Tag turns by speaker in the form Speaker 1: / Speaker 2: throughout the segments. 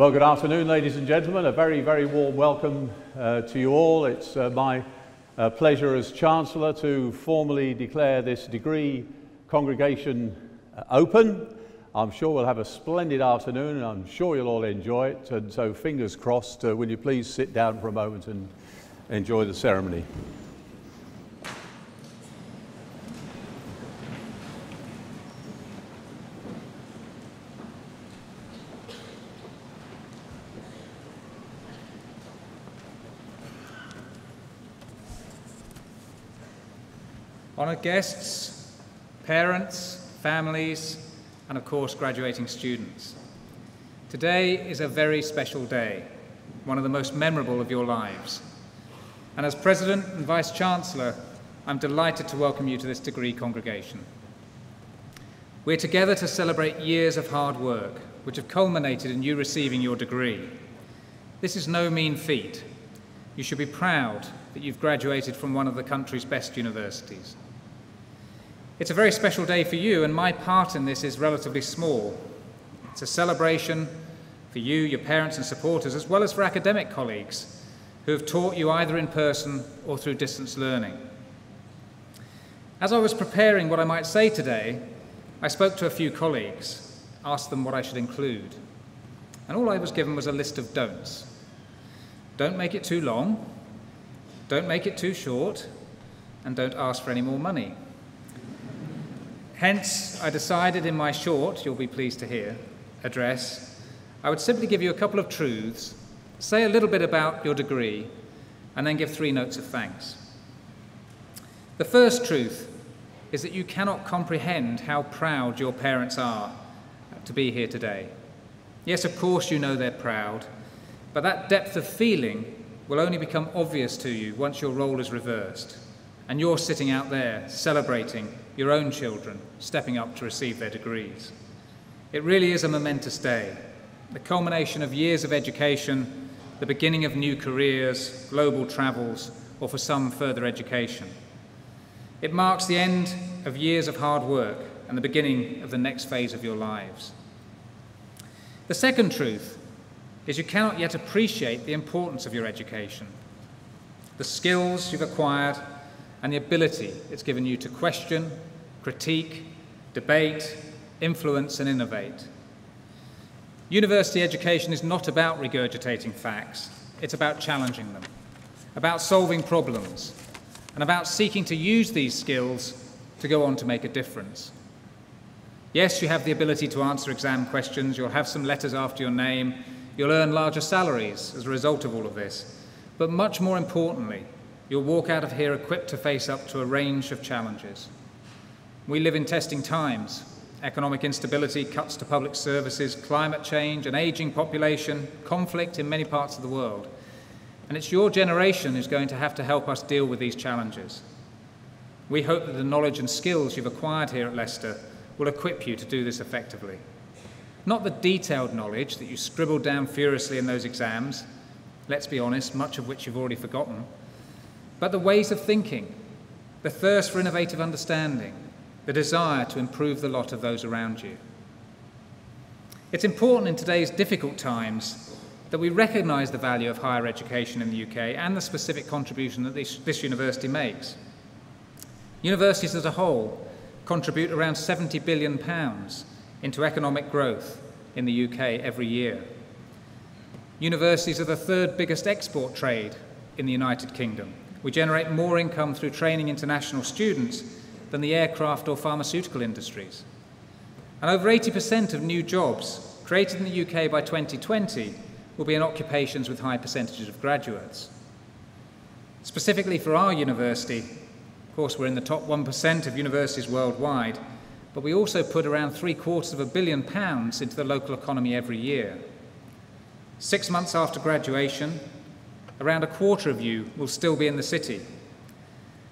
Speaker 1: Well, good afternoon, ladies and gentlemen. A very, very warm welcome to you all. It's my pleasure as Chancellor to formally declare this degree congregation open. I'm sure we'll have a splendid afternoon, and I'm sure you'll all enjoy it. And so, fingers crossed, will you please sit down for a moment and enjoy the ceremony.
Speaker 2: Honoured guests, parents, families, and of course graduating students. Today is a very special day, one of the most memorable of your lives. And as President and Vice-Chancellor, I'm delighted to welcome you to this degree congregation. We're together to celebrate years of hard work, which have culminated in you receiving your degree. This is no mean feat. You should be proud that you've graduated from one of the country's best universities. It's a very special day for you, and my part in this is relatively small. It's a celebration for you, your parents and supporters, as well as for academic colleagues who have taught you either in person or through distance learning. As I was preparing what I might say today, I spoke to a few colleagues, asked them what I should include, and all I was given was a list of don'ts. Don't make it too long, don't make it too short, and don't ask for any more money. Hence, I decided in my short, you'll be pleased to hear, address, I would simply give you a couple of truths, say a little bit about your degree, and then give 3 notes of thanks. The first truth is that you cannot comprehend how proud your parents are to be here today. Yes, of course you know they're proud, but that depth of feeling will only become obvious to you once your role is reversed, and you're sitting out there celebrating your own children stepping up to receive their degrees. It really is a momentous day, the culmination of years of education, the beginning of new careers, global travels, or for some further education. It marks the end of years of hard work and the beginning of the next phase of your lives. The second truth is you cannot yet appreciate the importance of your education, the skills you've acquired, and the ability it's given you to question, critique, debate, influence, and innovate. University education is not about regurgitating facts, it's about challenging them, about solving problems, and about seeking to use these skills to go on to make a difference. Yes, you have the ability to answer exam questions, you'll have some letters after your name, you'll earn larger salaries as a result of all of this, but much more importantly, you'll walk out of here equipped to face up to a range of challenges. We live in testing times. Economic instability, cuts to public services, climate change, an ageing population, conflict in many parts of the world. And it's your generation who's going to have to help us deal with these challenges. We hope that the knowledge and skills you've acquired here at Leicester will equip you to do this effectively. Not the detailed knowledge that you scribbled down furiously in those exams, let's be honest, much of which you've already forgotten, but the ways of thinking, the thirst for innovative understanding, the desire to improve the lot of those around you. It's important in today's difficult times that we recognise the value of higher education in the UK and the specific contribution that this university makes. Universities as a whole contribute around £70 billion into economic growth in the UK every year. Universities are the 3rd biggest export trade in the United Kingdom. We generate more income through training international students than the aircraft or pharmaceutical industries. And over 80% of new jobs created in the UK by 2020 will be in occupations with high percentages of graduates. Specifically for our university, of course we're in the top 1% of universities worldwide, but we also put around £750 million into the local economy every year. 6 months after graduation, around a quarter of you will still be in the city.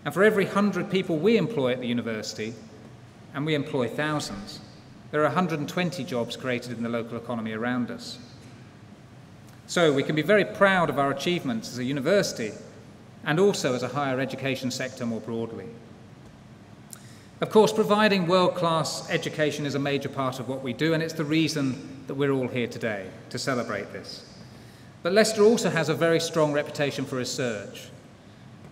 Speaker 2: And for every 100 people we employ at the university, and we employ thousands, there are 120 jobs created in the local economy around us. So we can be very proud of our achievements as a university and also as a higher education sector more broadly. Of course, providing world-class education is a major part of what we do, and it's the reason that we're all here today to celebrate this. But Leicester also has a very strong reputation for research.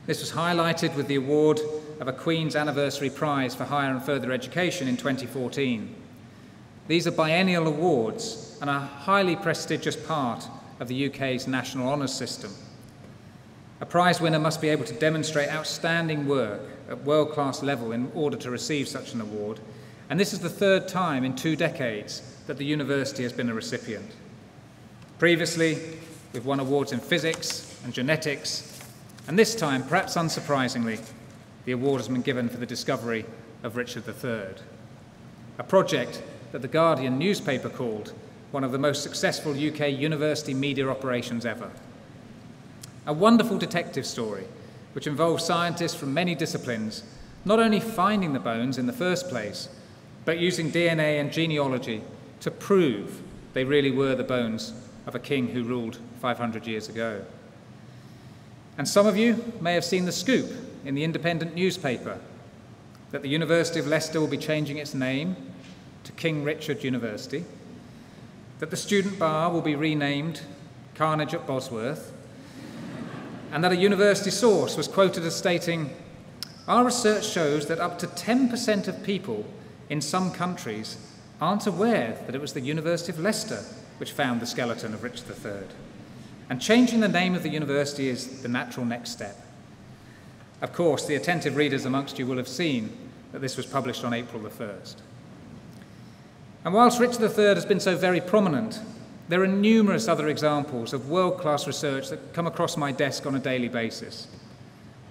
Speaker 2: This was highlighted with the award of a Queen's Anniversary Prize for Higher and Further Education in 2014. These are biennial awards and a highly prestigious part of the UK's national honours system. A prize winner must be able to demonstrate outstanding work at world-class level in order to receive such an award, and this is the third time in 2 decades that the university has been a recipient. Previously, we've won awards in physics and genetics, and this time, perhaps unsurprisingly, the award has been given for the discovery of Richard III, a project that the Guardian newspaper called one of the most successful UK university media operations ever. A wonderful detective story which involves scientists from many disciplines not only finding the bones in the first place, but using DNA and genealogy to prove they really were the bones of a king who ruled 500 years ago. And some of you may have seen the scoop in the Independent newspaper that the University of Leicester will be changing its name to King Richard University, that the student bar will be renamed Carnage at Bosworth, and that a university source was quoted as stating, "Our research shows that up to 10% of people in some countries aren't aware that it was the University of Leicester which found the skeleton of Richard III. And changing the name of the university is the natural next step." Of course, the attentive readers amongst you will have seen that this was published on April the 1st. And whilst Richard III has been so very prominent, there are numerous other examples of world-class research that come across my desk on a daily basis.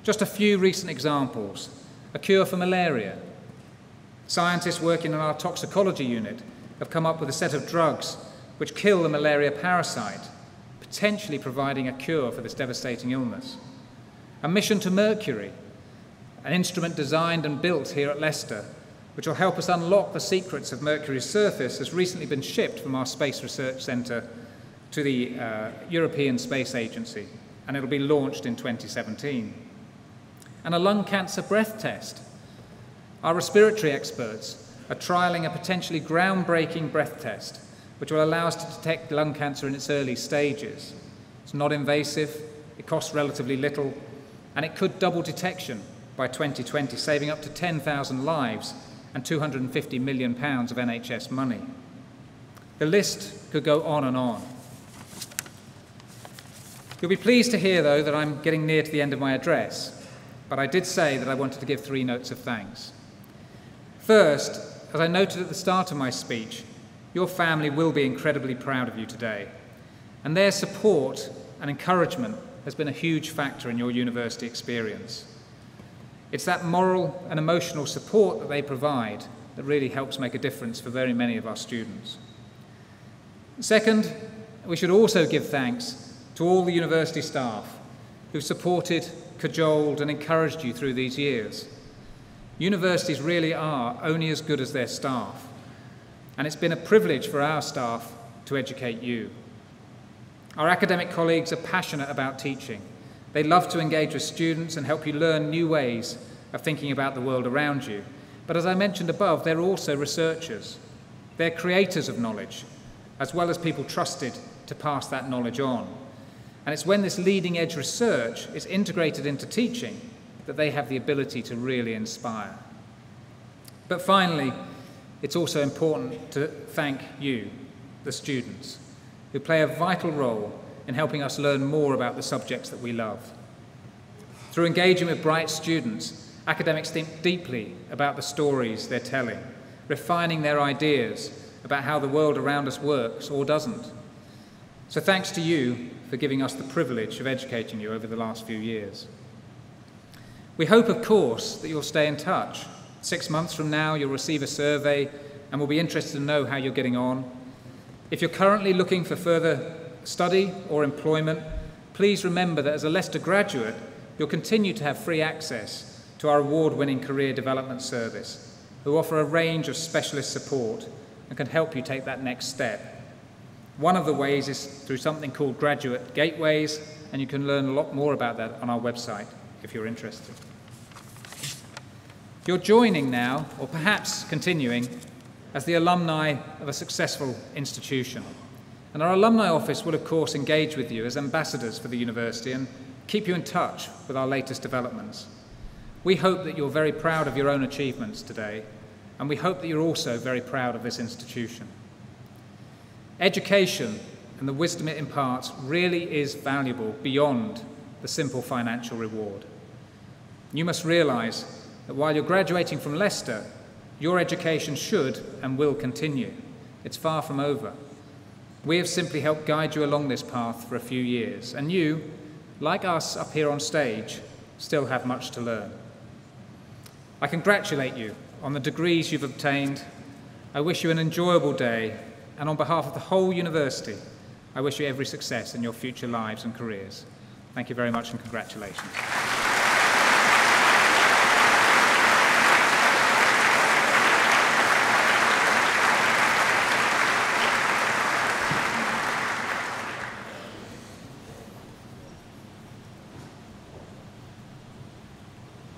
Speaker 2: Just a few recent examples: a cure for malaria. Scientists working in our toxicology unit have come up with a set of drugs which kill the malaria parasite, potentially providing a cure for this devastating illness. A mission to Mercury, an instrument designed and built here at Leicester, which will help us unlock the secrets of Mercury's surface, has recently been shipped from our Space Research Centre to the European Space Agency, and it'll be launched in 2017. And a lung cancer breath test. Our respiratory experts are trialling a potentially groundbreaking breath test, which will allow us to detect lung cancer in its early stages. It's not invasive, it costs relatively little, and it could double detection by 2020, saving up to 10,000 lives and £250 million of NHS money. The list could go on and on. You'll be pleased to hear, though, that I'm getting near to the end of my address, but I did say that I wanted to give 3 notes of thanks. First, as I noted at the start of my speech, your family will be incredibly proud of you today, and their support and encouragement has been a huge factor in your university experience. It's that moral and emotional support that they provide that really helps make a difference for very many of our students. Second, we should also give thanks to all the university staff who've supported, cajoled and encouraged you through these years. Universities really are only as good as their staff, and it's been a privilege for our staff to educate you. Our academic colleagues are passionate about teaching. They love to engage with students and help you learn new ways of thinking about the world around you. But as I mentioned above, they're also researchers. They're creators of knowledge, as well as people trusted to pass that knowledge on. And it's when this leading-edge research is integrated into teaching that they have the ability to really inspire. But finally, it's also important to thank you, the students, who play a vital role in helping us learn more about the subjects that we love. Through engaging with bright students, academics think deeply about the stories they're telling, refining their ideas about how the world around us works or doesn't. So thanks to you for giving us the privilege of educating you over the last few years. We hope, of course, that you'll stay in touch. 6 months from now, you'll receive a survey and we'll be interested to know how you're getting on. If you're currently looking for further study or employment, please remember that as a Leicester graduate, you'll continue to have free access to our award-winning career development service, who offer a range of specialist support and can help you take that next step. One of the ways is through something called Graduate Gateways, and you can learn a lot more about that on our website if you're interested. If you're joining now, or perhaps continuing, as the alumni of a successful institution. And our alumni office will, of course, engage with you as ambassadors for the university and keep you in touch with our latest developments. We hope that you're very proud of your own achievements today, and we hope that you're also very proud of this institution. Education and the wisdom it imparts really is valuable beyond the simple financial reward. You must realise that while you're graduating from Leicester, your education should and will continue. It's far from over. We have simply helped guide you along this path for a few years, and you, like us up here on stage, still have much to learn. I congratulate you on the degrees you've obtained. I wish you an enjoyable day, and on behalf of the whole university, I wish you every success in your future lives and careers. Thank you very much and congratulations.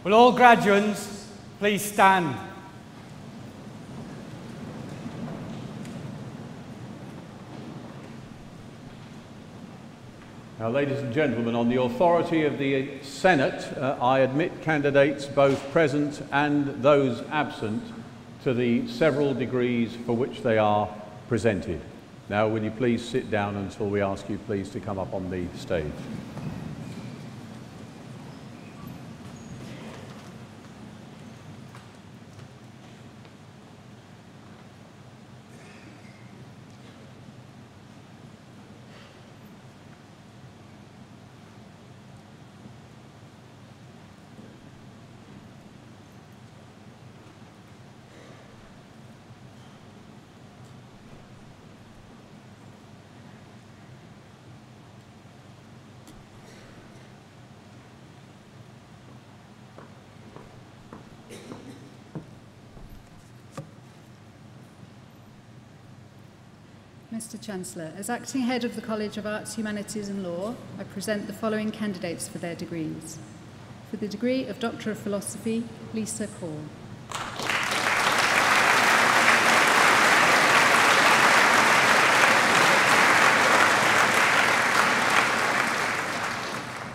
Speaker 3: Will all graduates please stand?
Speaker 1: Now, ladies and gentlemen, on the authority of the Senate, I admit candidates both present and those absent to the several degrees for which they are presented. Now, will you please sit down until we ask you please to come up on the stage.
Speaker 4: Mr. Chancellor, as Acting Head of the College of Arts, Humanities and Law, I present the following candidates for their degrees. For the degree of Doctor of Philosophy, Lisa Kaur.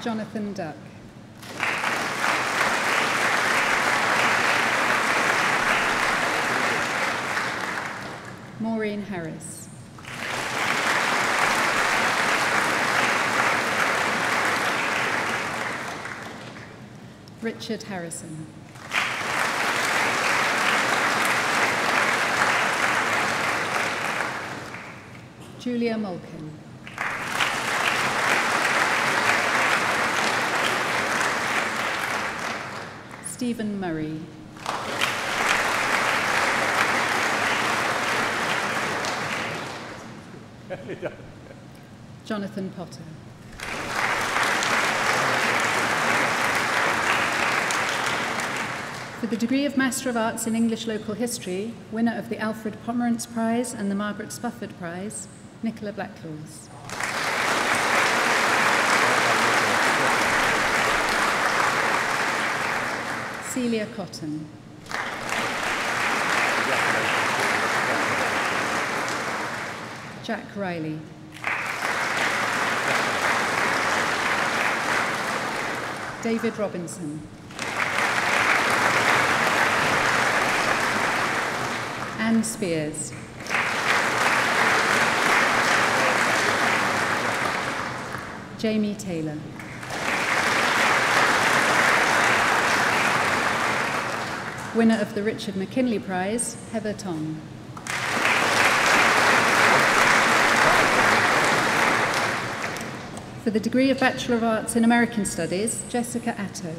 Speaker 4: Jonathan Duck. Maureen Harris. Richard Harrison. Julia Malkin. Stephen Murray. Jonathan Potter. For the degree of Master of Arts in English Local History, winner of the Alfred Pomerantz Prize and the Margaret Spufford Prize, Nicola Blacklaws. Celia Cotton. Jack Riley. David Robinson. Anne Spears. Jamie Taylor. Winner of the Richard McKinley Prize, Heather Tong. For the degree of Bachelor of Arts in American Studies, Jessica Atto.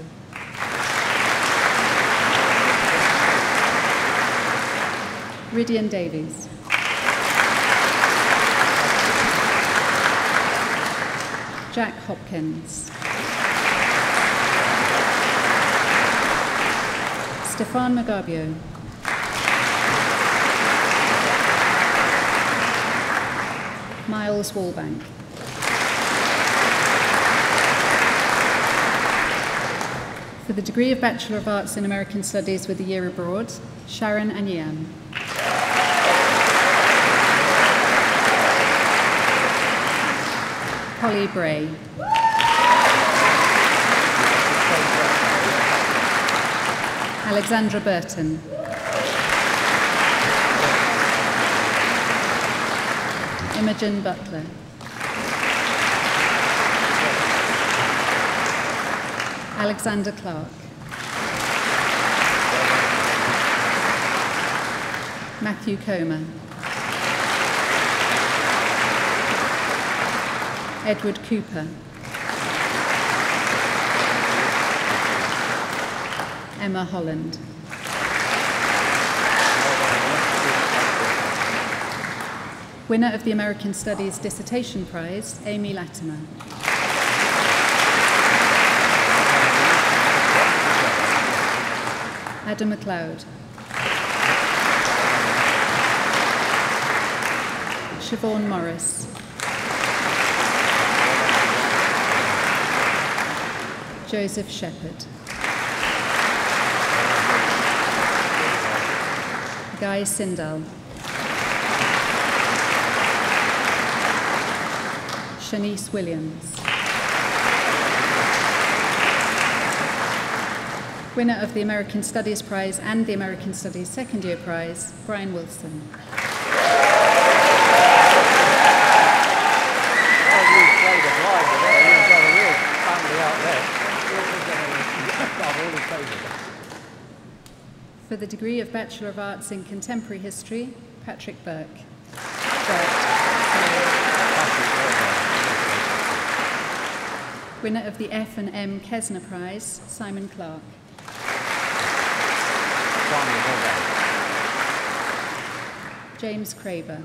Speaker 4: Ridian Davies. Jack Hopkins. Stefan Magabio. Miles Wallbank. For the degree of Bachelor of Arts in American Studies with a year abroad, Sharon Anyan. Polly Bray. Alexandra Burton. Imogen Butler. Alexander Clark. Matthew Comer. Edward Cooper. Emma Holland. Winner of the American Studies Dissertation Prize, Amy Latimer. Adam MacLeod. Siobhan Morris. Joseph Shepherd. Guy Sindal. Shanice Williams. Winner of the American Studies Prize and the American Studies Second Year Prize, Brian Wilson. For the degree of Bachelor of Arts in Contemporary History, Patrick Burke. Winner of the F and M Kesner Prize, Simon Clark. James Craber.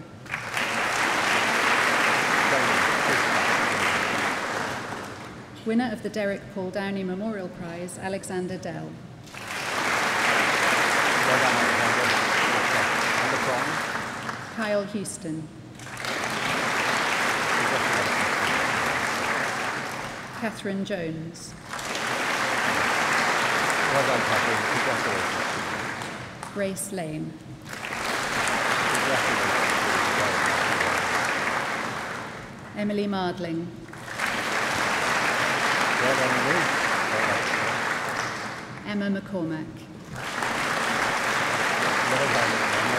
Speaker 4: Winner of the Derek Paul Downey Memorial Prize, Alexander Dell. Kyle Houston. Catherine Jones.
Speaker 1: Well done, Catherine.
Speaker 4: Grace Lane. Emily Mardling.
Speaker 1: Well done, Emily.
Speaker 4: Emma McCormack.
Speaker 1: Well done, Emma.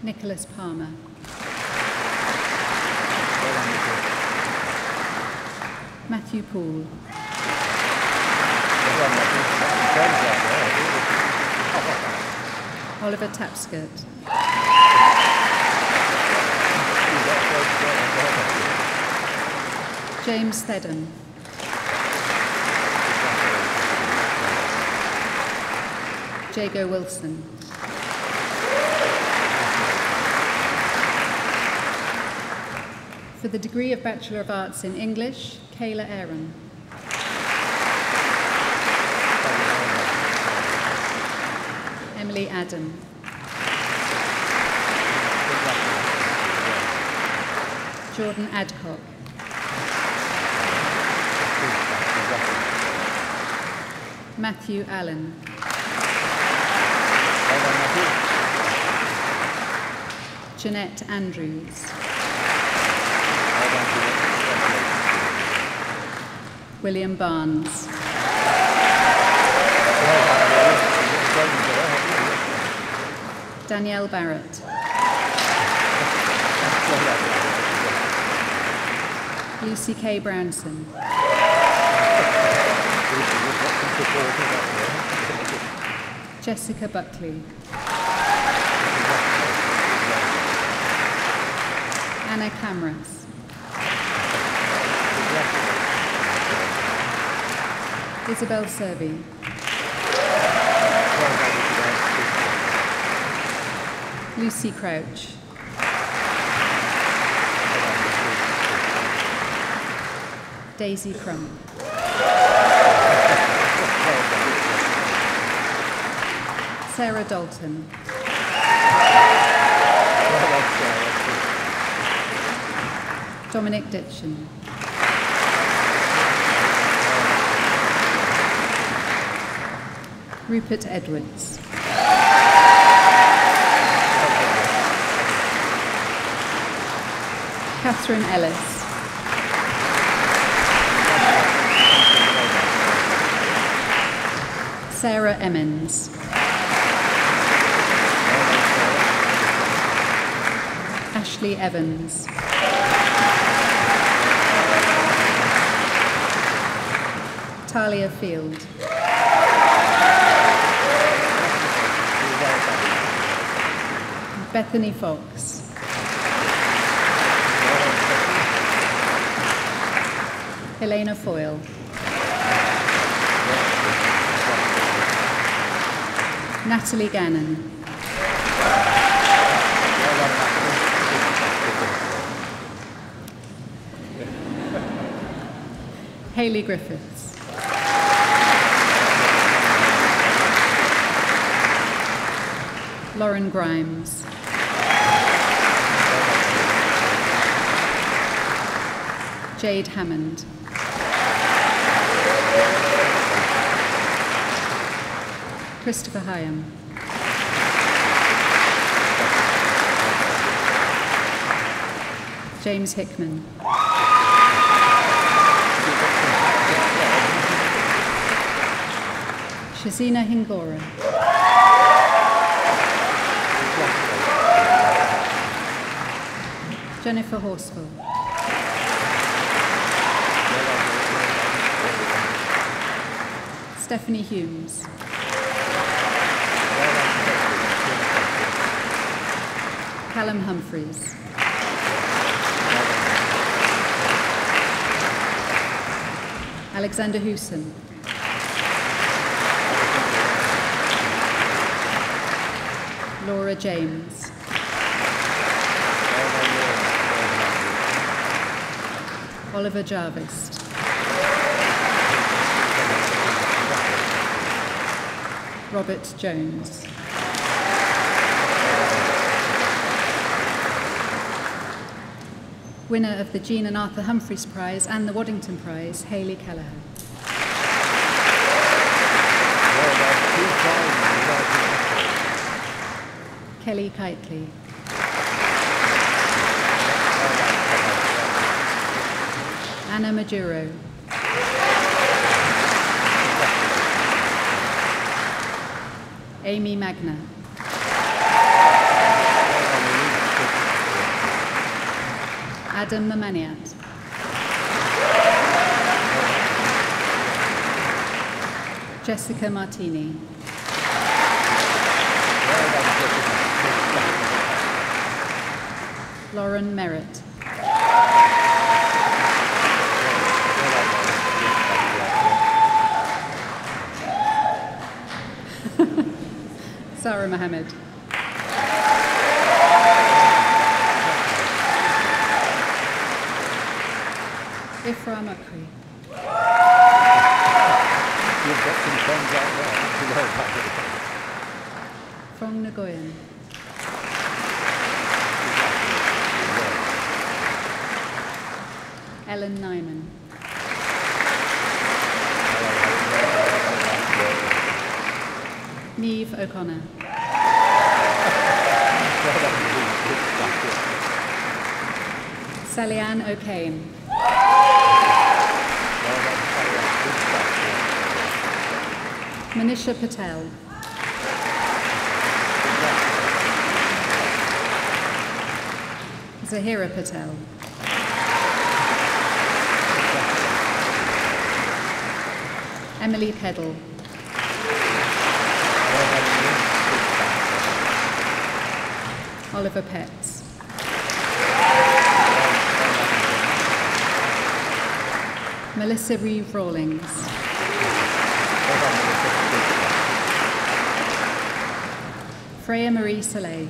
Speaker 4: Nicholas Palmer.
Speaker 1: Well done, Nicholas.
Speaker 4: Matthew Poole.
Speaker 1: Well done, Matthew.
Speaker 4: Oliver Tapskirt. James Thedden. Jago Wilson. For the degree of Bachelor of Arts in English, Kayla Aaron. Emily Adam. Jordan Adcock. Matthew Allen. Jeanette Andrews. William Barnes. Danielle Barrett. Lucy K. Brownson. Jessica Buckley. Anna Camras. Isabel Serby. Lucy Crouch. Daisy Crump. Sarah Dalton. Dominic Ditchen. Rupert Edwards. Catherine Catherine Ellis. Sarah Emmons. Ashley Evans. Talia Field. Bethany Fox. Helena Foyle. Natalie Gannon. Hayley Griffiths. Lauren Grimes. Jade Hammond. Christopher Hyam. James Hickman. Shazina Hingora. Jennifer Horsfall. Stephanie Humes. Callum Humphreys. Alexander Hewson. Laura James. Oliver Jarvis. Robert Jones. Winner of the Jean and Arthur Humphreys Prize and the Waddington Prize, Hayley Kelleher. Kelly Kitely. Anna Majuro. Amy Magna. Adam Mamaniat. Jessica Martini. Lauren Merritt. Sarah Mohammed. Ifra Makri.
Speaker 1: You've got some friends out there.
Speaker 4: From Nagoyan. Ellen Nyman. Neve O'Connor. Sally-Ann O'Kane. Manisha Patel. Zahira Patel. Emily Peddle. Oliver Petts. Melissa Reeve Rawlings. Freya Marie Soleil.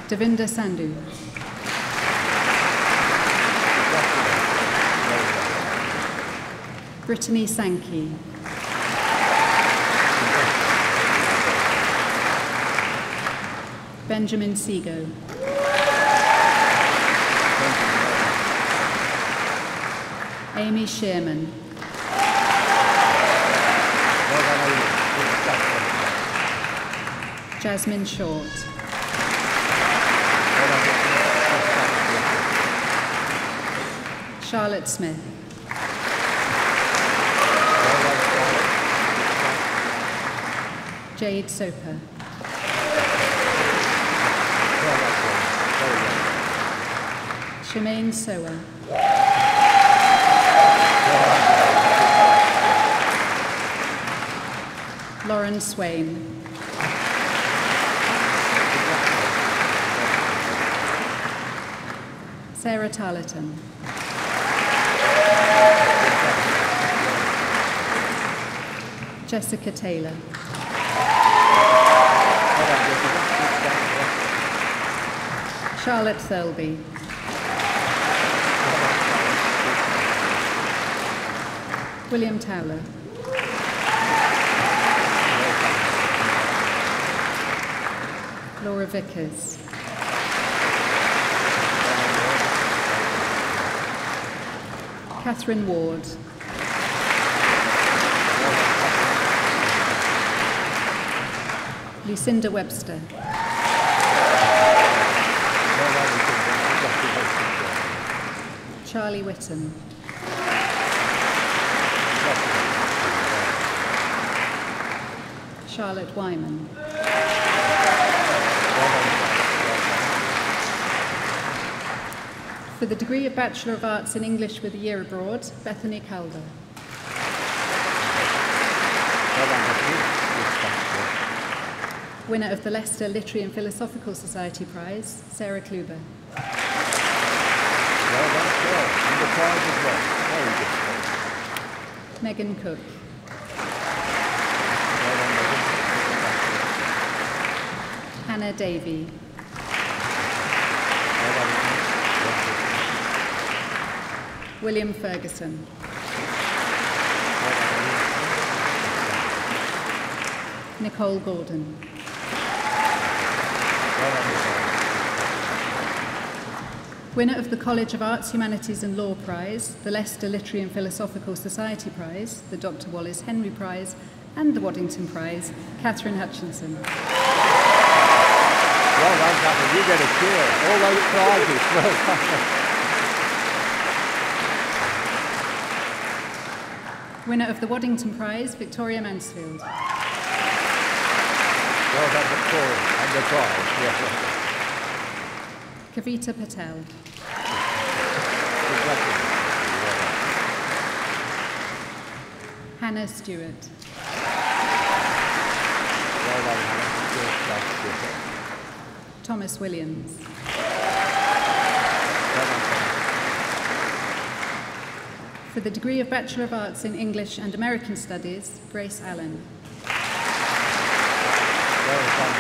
Speaker 4: Devinda Sandhu. Brittany Sankey. Benjamin Seago. Amy Shearman. Jasmine Short. Charlotte Smith. Jade Soper. Shemaine Sower. Lauren Swain. Sarah Tarleton. Jessica Taylor. Charlotte Thirlby. William Towler. Laura Vickers. Catherine Ward. Lucinda Webster. Charlie Whitton. Charlotte Wyman. For the degree of Bachelor of Arts in English with a year abroad, Bethany Calder. Winner of the Leicester Literary and Philosophical Society Prize, Sarah Kluber. Megan Cook. Hannah Davey. William Ferguson. Nicole Gordon. Winner of the College of Arts, Humanities and Law Prize, the Leicester Literary and Philosophical Society Prize, the Dr. Wallace Henry Prize, and the Waddington Prize, Catherine Hutchinson.
Speaker 1: Well done, Catherine. You get a cheer. All those prizes. Well done.
Speaker 4: Winner of the Waddington Prize, Victoria Mansfield.
Speaker 1: Well done, Victoria. And the prize. Yes.
Speaker 4: Kavita Patel. Hannah Stewart.
Speaker 1: Well done, Hannah.
Speaker 4: Thomas Williams. For the degree of Bachelor of Arts in English and American Studies, Grace Allen.
Speaker 1: Well done,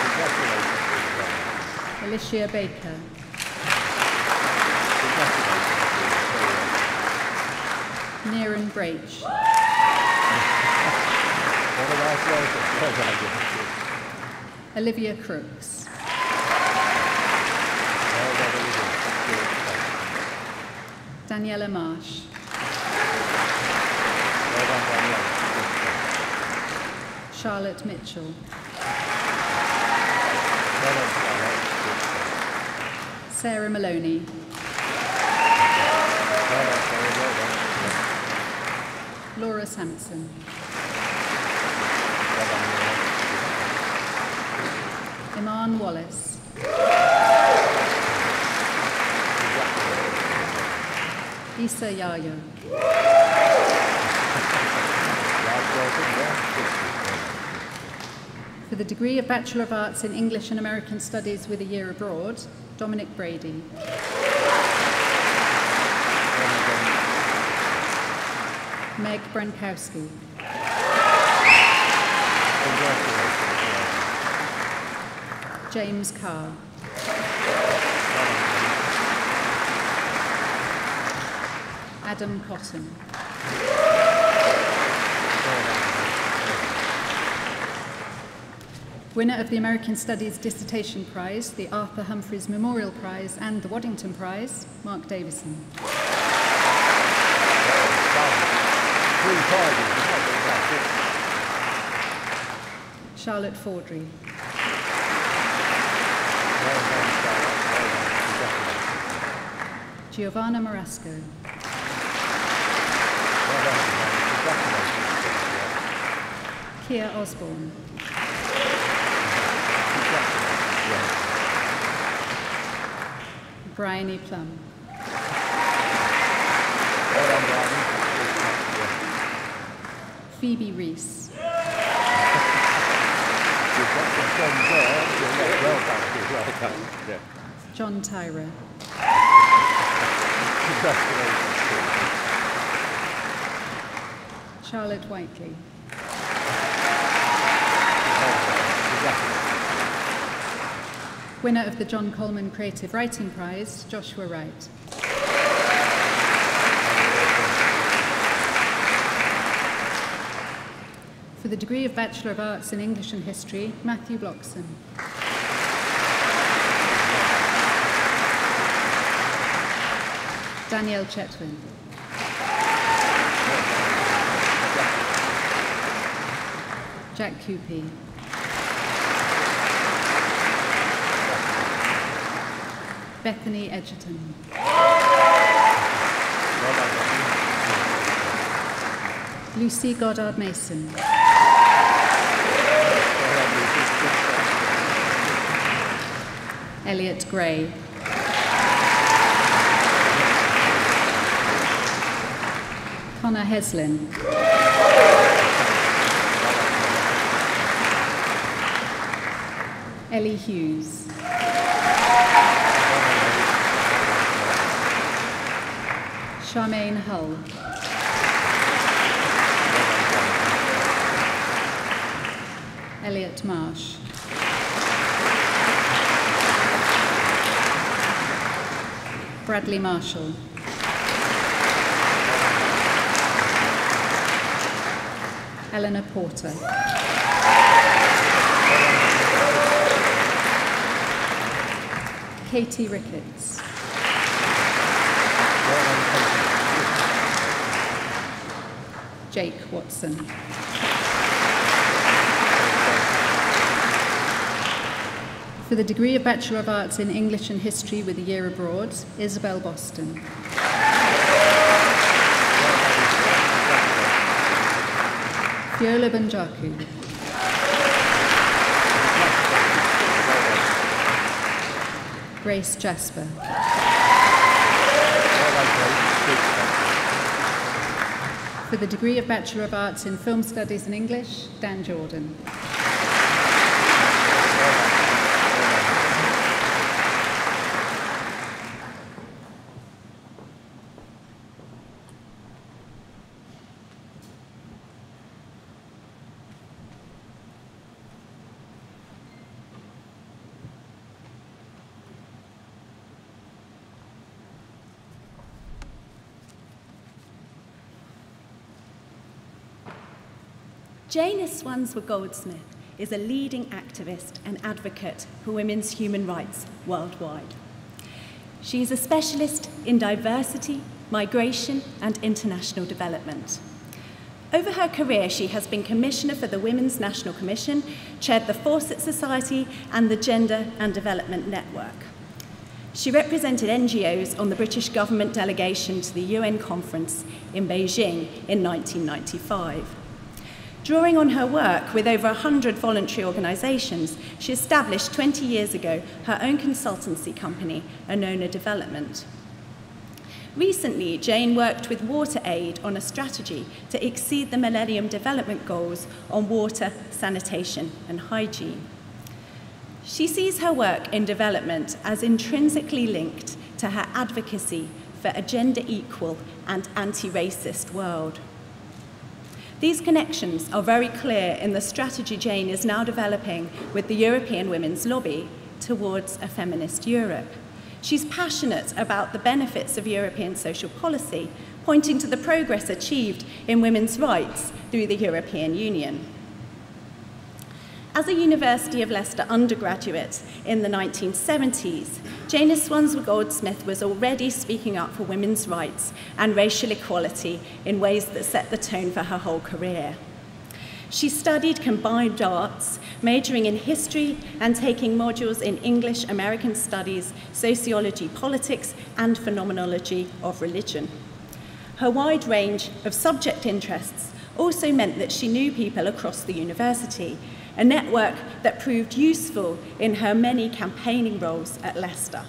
Speaker 1: congratulations.
Speaker 4: Alicia Baker. Nieran Braich. Olivia Crooks. Daniela Marsh. Charlotte Mitchell. Sarah Maloney. Laura Sampson. Iman Wallace. Issa Yaya. For the degree of Bachelor of Arts in English and American Studies with a year abroad, Dominic Brady. Meg Brankowski. James Carr. Adam Cotton. Winner of the American Studies Dissertation Prize, the Arthur Humphreys Memorial Prize and the Waddington Prize, Mark Davison. Charlotte Fordry. Giovanna Marasco. Kia Osborne. Bryony Plum. Phoebe Rees. John Tyra. Charlotte Whiteley. Winner of the John Coleman Creative Writing Prize, Joshua Wright. For the degree of Bachelor of Arts in English and History, Matthew Bloxham. Danielle Chetwin. Jack Coopy. Bethany Edgerton. Lucy Goddard Mason. Elliot Gray. Connor Heslin. Ellie Hughes. Charmaine Hull. Elliot Marsh. Bradley Marshall. Eleanor Porter. Katie Ricketts. Jake Watson. For the degree of Bachelor of Arts in English and History with a year abroad, Isabel Boston. Viola Banjaku. Grace Jasper. For the degree of Bachelor of Arts in Film Studies and English, Dan Jordan.
Speaker 5: Jane Esuantsiwa Goldsmith is a leading activist and advocate for women's human rights worldwide. She is a specialist in diversity, migration, and international development. Over her career, she has been Commissioner for the Women's National Commission, chaired the Fawcett Society, and the Gender and Development Network. She represented NGOs on the British government delegation to the UN conference in Beijing in 1995. Drawing on her work with over 100 voluntary organisations, she established 20 years ago her own consultancy company, Anona Development. Recently, Jane worked with WaterAid on a strategy to exceed the Millennium Development Goals on water, sanitation and hygiene. She sees her work in development as intrinsically linked to her advocacy for a gender-equal and anti-racist world. These connections are very clear in the strategy Jane is now developing with the European Women's Lobby towards a feminist Europe. She's passionate about the benefits of European social policy, pointing to the progress achieved in women's rights through the European Union. As a University of Leicester undergraduate in the 1970s, Jane Esuantsiwa Goldsmith was already speaking up for women's rights and racial equality in ways that set the tone for her whole career. She studied combined arts, majoring in history and taking modules in English, American studies, sociology, politics, and phenomenology of religion. Her wide range of subject interests also meant that she knew people across the university, a network that proved useful in her many campaigning roles at Leicester.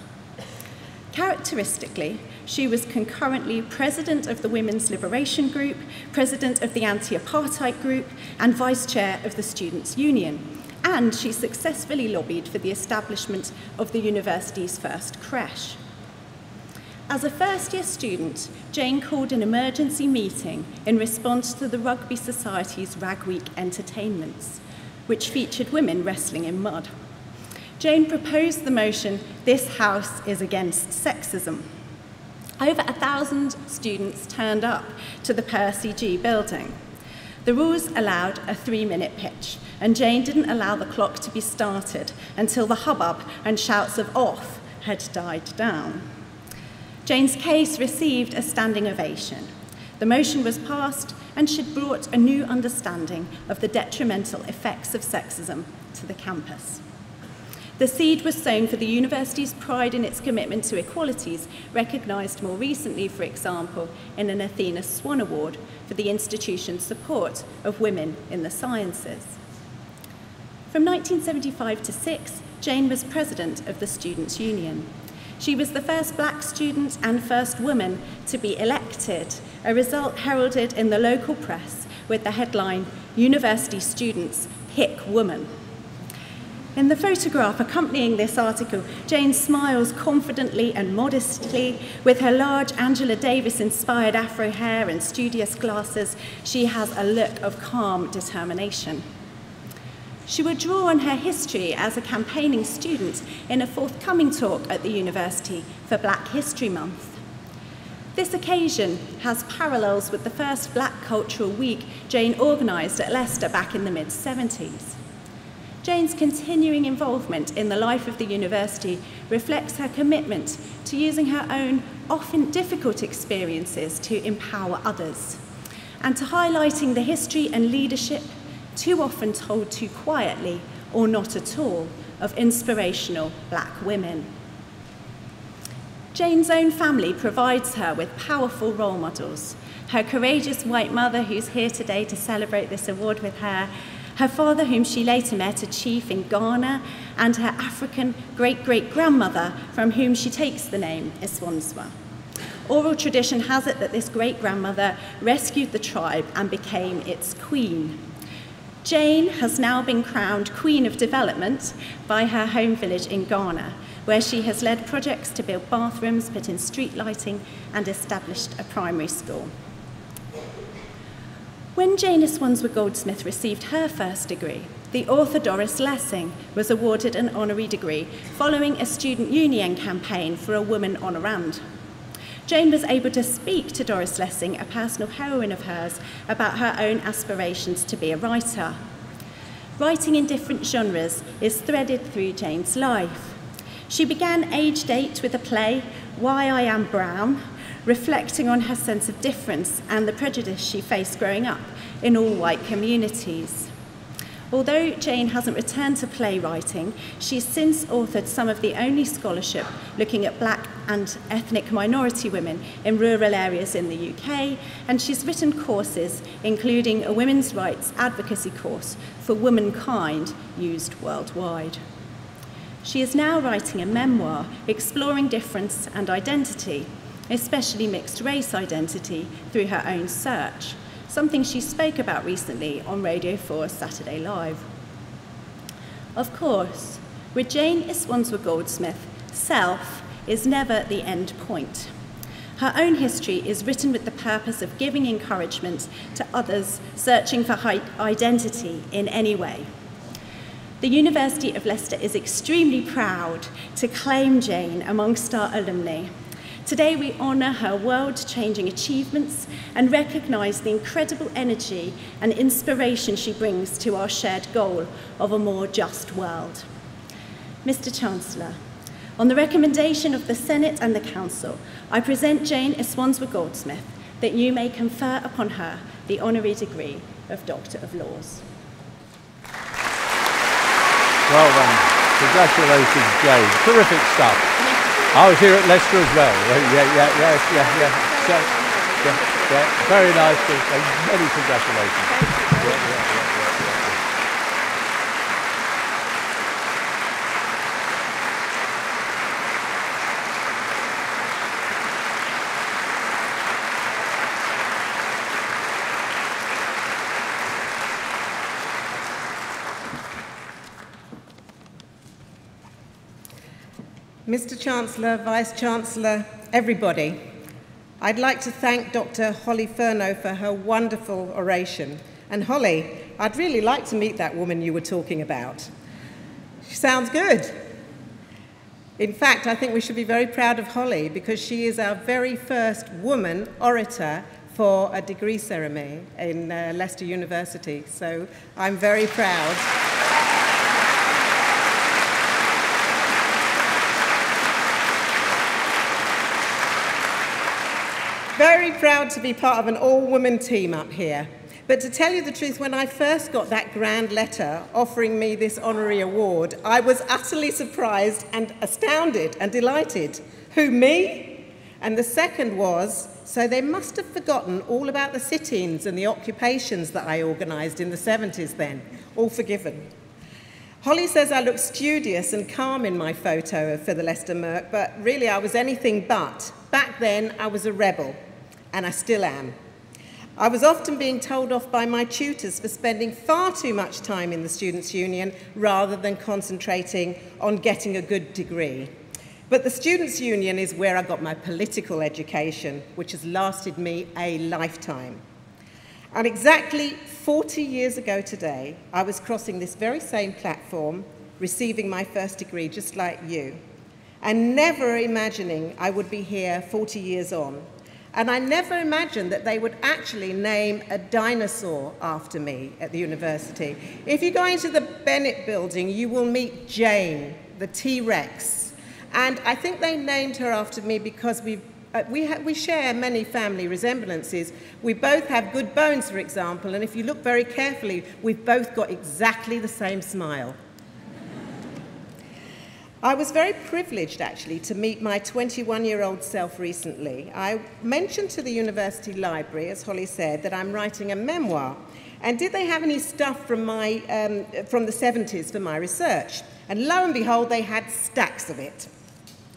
Speaker 5: Characteristically, she was concurrently president of the Women's Liberation Group, president of the Anti-Apartheid Group, and vice chair of the Students' Union. And she successfully lobbied for the establishment of the university's first creche. As a first-year student, Jane called an emergency meeting in response to the Rugby Society's Rag Week entertainments, which featured women wrestling in mud. Jane proposed the motion, "This house is against sexism." Over 1,000 students turned up to the Percy G building. The rules allowed a 3-minute pitch, and Jane didn't allow the clock to be started until the hubbub and shouts of "off" had died down. Jane's case received a standing ovation. The motion was passed, and she brought a new understanding of the detrimental effects of sexism to the campus. The seed was sown for the university's pride in its commitment to equalities, recognised more recently, for example, in an Athena Swan Award for the institution's support of women in the sciences. From 1975 to 6, Jane was president of the Students' Union. She was the first black student and first woman to be elected, a result heralded in the local press with the headline, "University Students Pick Woman." In the photograph accompanying this article, Jane smiles confidently and modestly. With her large Angela Davis-inspired afro hair and studious glasses, she has a look of calm determination. She would draw on her history as a campaigning student in a forthcoming talk at the university for Black History Month. This occasion has parallels with the first Black Cultural Week Jane organised at Leicester back in the mid-70s. Jane's continuing involvement in the life of the university reflects her commitment to using her own, often difficult experiences to empower others, and to highlighting the history and leadership, too often told too quietly or not at all, of inspirational Black women. Jane's own family provides her with powerful role models. Her courageous white mother, who's here today to celebrate this award with her, her father, whom she later met, a chief in Ghana, and her African great-great-grandmother, from whom she takes the name Esuantsiwa. Oral tradition has it that this great-grandmother rescued the tribe and became its queen. Jane has now been crowned Queen of Development by her home village in Ghana, where she has led projects to build bathrooms, put in street lighting, and established a primary school. When Jane Esuantsiwa Goldsmith received her first degree, the author Doris Lessing was awarded an honorary degree following a student union campaign for a woman honorand. Jane was able to speak to Doris Lessing, a personal heroine of hers, about her own aspirations to be a writer. Writing in different genres is threaded through Jane's life. She began aged 8 with a play, Why I Am Brown, reflecting on her sense of difference and the prejudice she faced growing up in all-white communities. Although Jane hasn't returned to playwriting, she's since authored some of the only scholarship looking at Black and ethnic minority women in rural areas in the UK, and she's written courses, including a women's rights advocacy course for womankind used worldwide. She is now writing a memoir exploring difference and identity, especially mixed race identity, through her own search, something she spoke about recently on Radio 4's Saturday Live. Of course, with Jane Esuantsiwa Goldsmith, self is never the end point. Her own history is written with the purpose of giving encouragement to others searching for identity in any way. The University of Leicester is extremely proud to claim Jane amongst our alumni. Today we honour her world-changing achievements and recognise the incredible energy and inspiration she brings to our shared goal of a more just world. Mr. Chancellor, on the recommendation of the Senate and the Council, I present Jane Esuantsiwa Goldsmith that you may confer upon her the Honorary Degree of Doctor of Laws.
Speaker 1: Well done. Congratulations, Jane. Terrific stuff. I was here at Leicester as well. Yeah. Very nice. Many congratulations. Yeah.
Speaker 6: Mr. Chancellor, Vice-Chancellor, everybody, I'd like to thank Dr. Holly Furneaux for her wonderful oration. And Holly, I'd really like to meet that woman you were talking about. She sounds good. In fact, I think we should be very proud of Holly because she is our very first woman orator for a degree ceremony in Leicester University. So I'm very proud. Very proud to be part of an all-woman team up here. But to tell you the truth, when I first got that grand letter offering me this honorary award, I was utterly surprised and astounded and delighted. Who, me? And the second was, so they must have forgotten all about the sit-ins and the occupations that I organised in the 70s then. All forgiven. Holly says I look studious and calm in my photo for the Leicester Merc, but really I was anything but. Back then, I was a rebel. And I still am. I was often being told off by my tutors for spending far too much time in the Students' Union rather than concentrating on getting a good degree. But the Students' Union is where I got my political education, which has lasted me a lifetime. And exactly 40 years ago today, I was crossing this very same platform, receiving my first degree just like you, and never imagining I would be here 40 years on. And I never imagined that they would actually name a dinosaur after me at the university. If you go into the Bennett building, you will meet Jane, the T-Rex. And I think they named her after me because we share many family resemblances. We both have good bones, for example, and if you look very carefully, we've both got exactly the same smile. I was very privileged, actually, to meet my 21-year-old self recently. I mentioned to the university library, as Holly said, that I'm writing a memoir. And did they have any stuff from the 70s for my research? And lo and behold, they had stacks of it.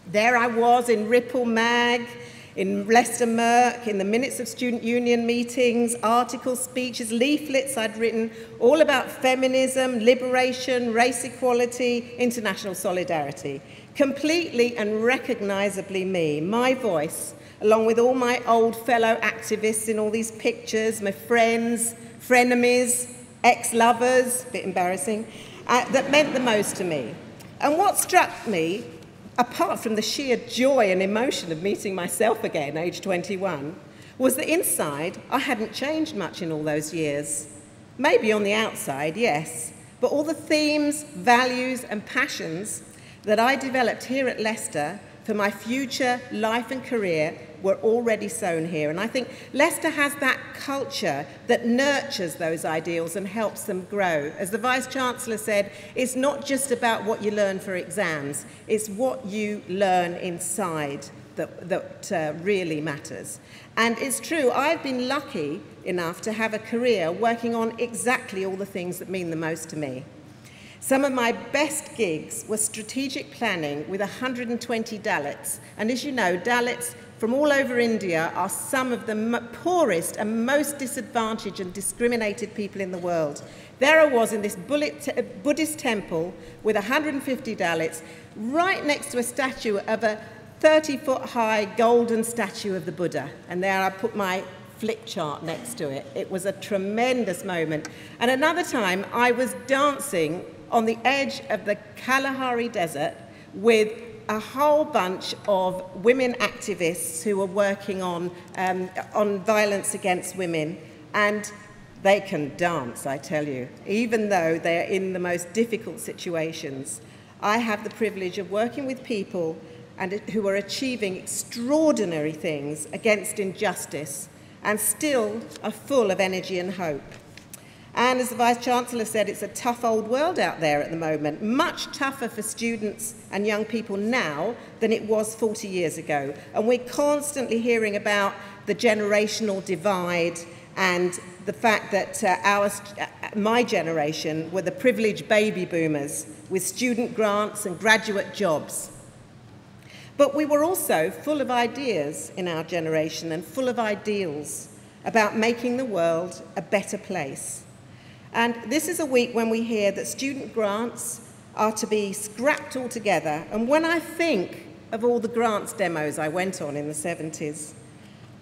Speaker 6: There I was in Ripple Mag, in Leicester Merc, in the minutes of student union meetings, articles, speeches, leaflets I'd written, all about feminism, liberation, race equality, international solidarity. Completely and recognisably me, my voice, along with all my old fellow activists in all these pictures, my friends, frenemies, ex-lovers, a bit embarrassing, that meant the most to me. And what struck me, apart from the sheer joy and emotion of meeting myself again, age 21, was that inside I hadn't changed much in all those years. Maybe on the outside, yes, but all the themes, values and passions that I developed here at Leicester for my future life and career were already sown here. And I think Leicester has that culture that nurtures those ideals and helps them grow. As the Vice-Chancellor said, it's not just about what you learn for exams, it's what you learn inside that really matters. And it's true, I've been lucky enough to have a career working on exactly all the things that mean the most to me. Some of my best gigs were strategic planning with 120 Dalits. And as you know, Dalits from all over India are some of the poorest and most disadvantaged and discriminated people in the world. There I was in this Buddhist temple with 150 Dalits, right next to a statue of a 30-foot-high golden statue of the Buddha. And there I put my flip chart next to it. It was a tremendous moment. And another time, I was dancing on the edge of the Kalahari Desert with a whole bunch of women activists who were working on violence against women. And they can dance, I tell you, even though they're in the most difficult situations. I have the privilege of working with people who are achieving extraordinary things against injustice. and still are full of energy and hope. And as the Vice-Chancellor said, it's a tough old world out there at the moment, much tougher for students and young people now than it was 40 years ago. And we're constantly hearing about the generational divide and the fact that my generation were the privileged baby boomers with student grants and graduate jobs. But we were also full of ideas in our generation and full of ideals about making the world a better place. And this is a week when we hear that student grants are to be scrapped altogether. And when I think of all the grants demos I went on in the 70s,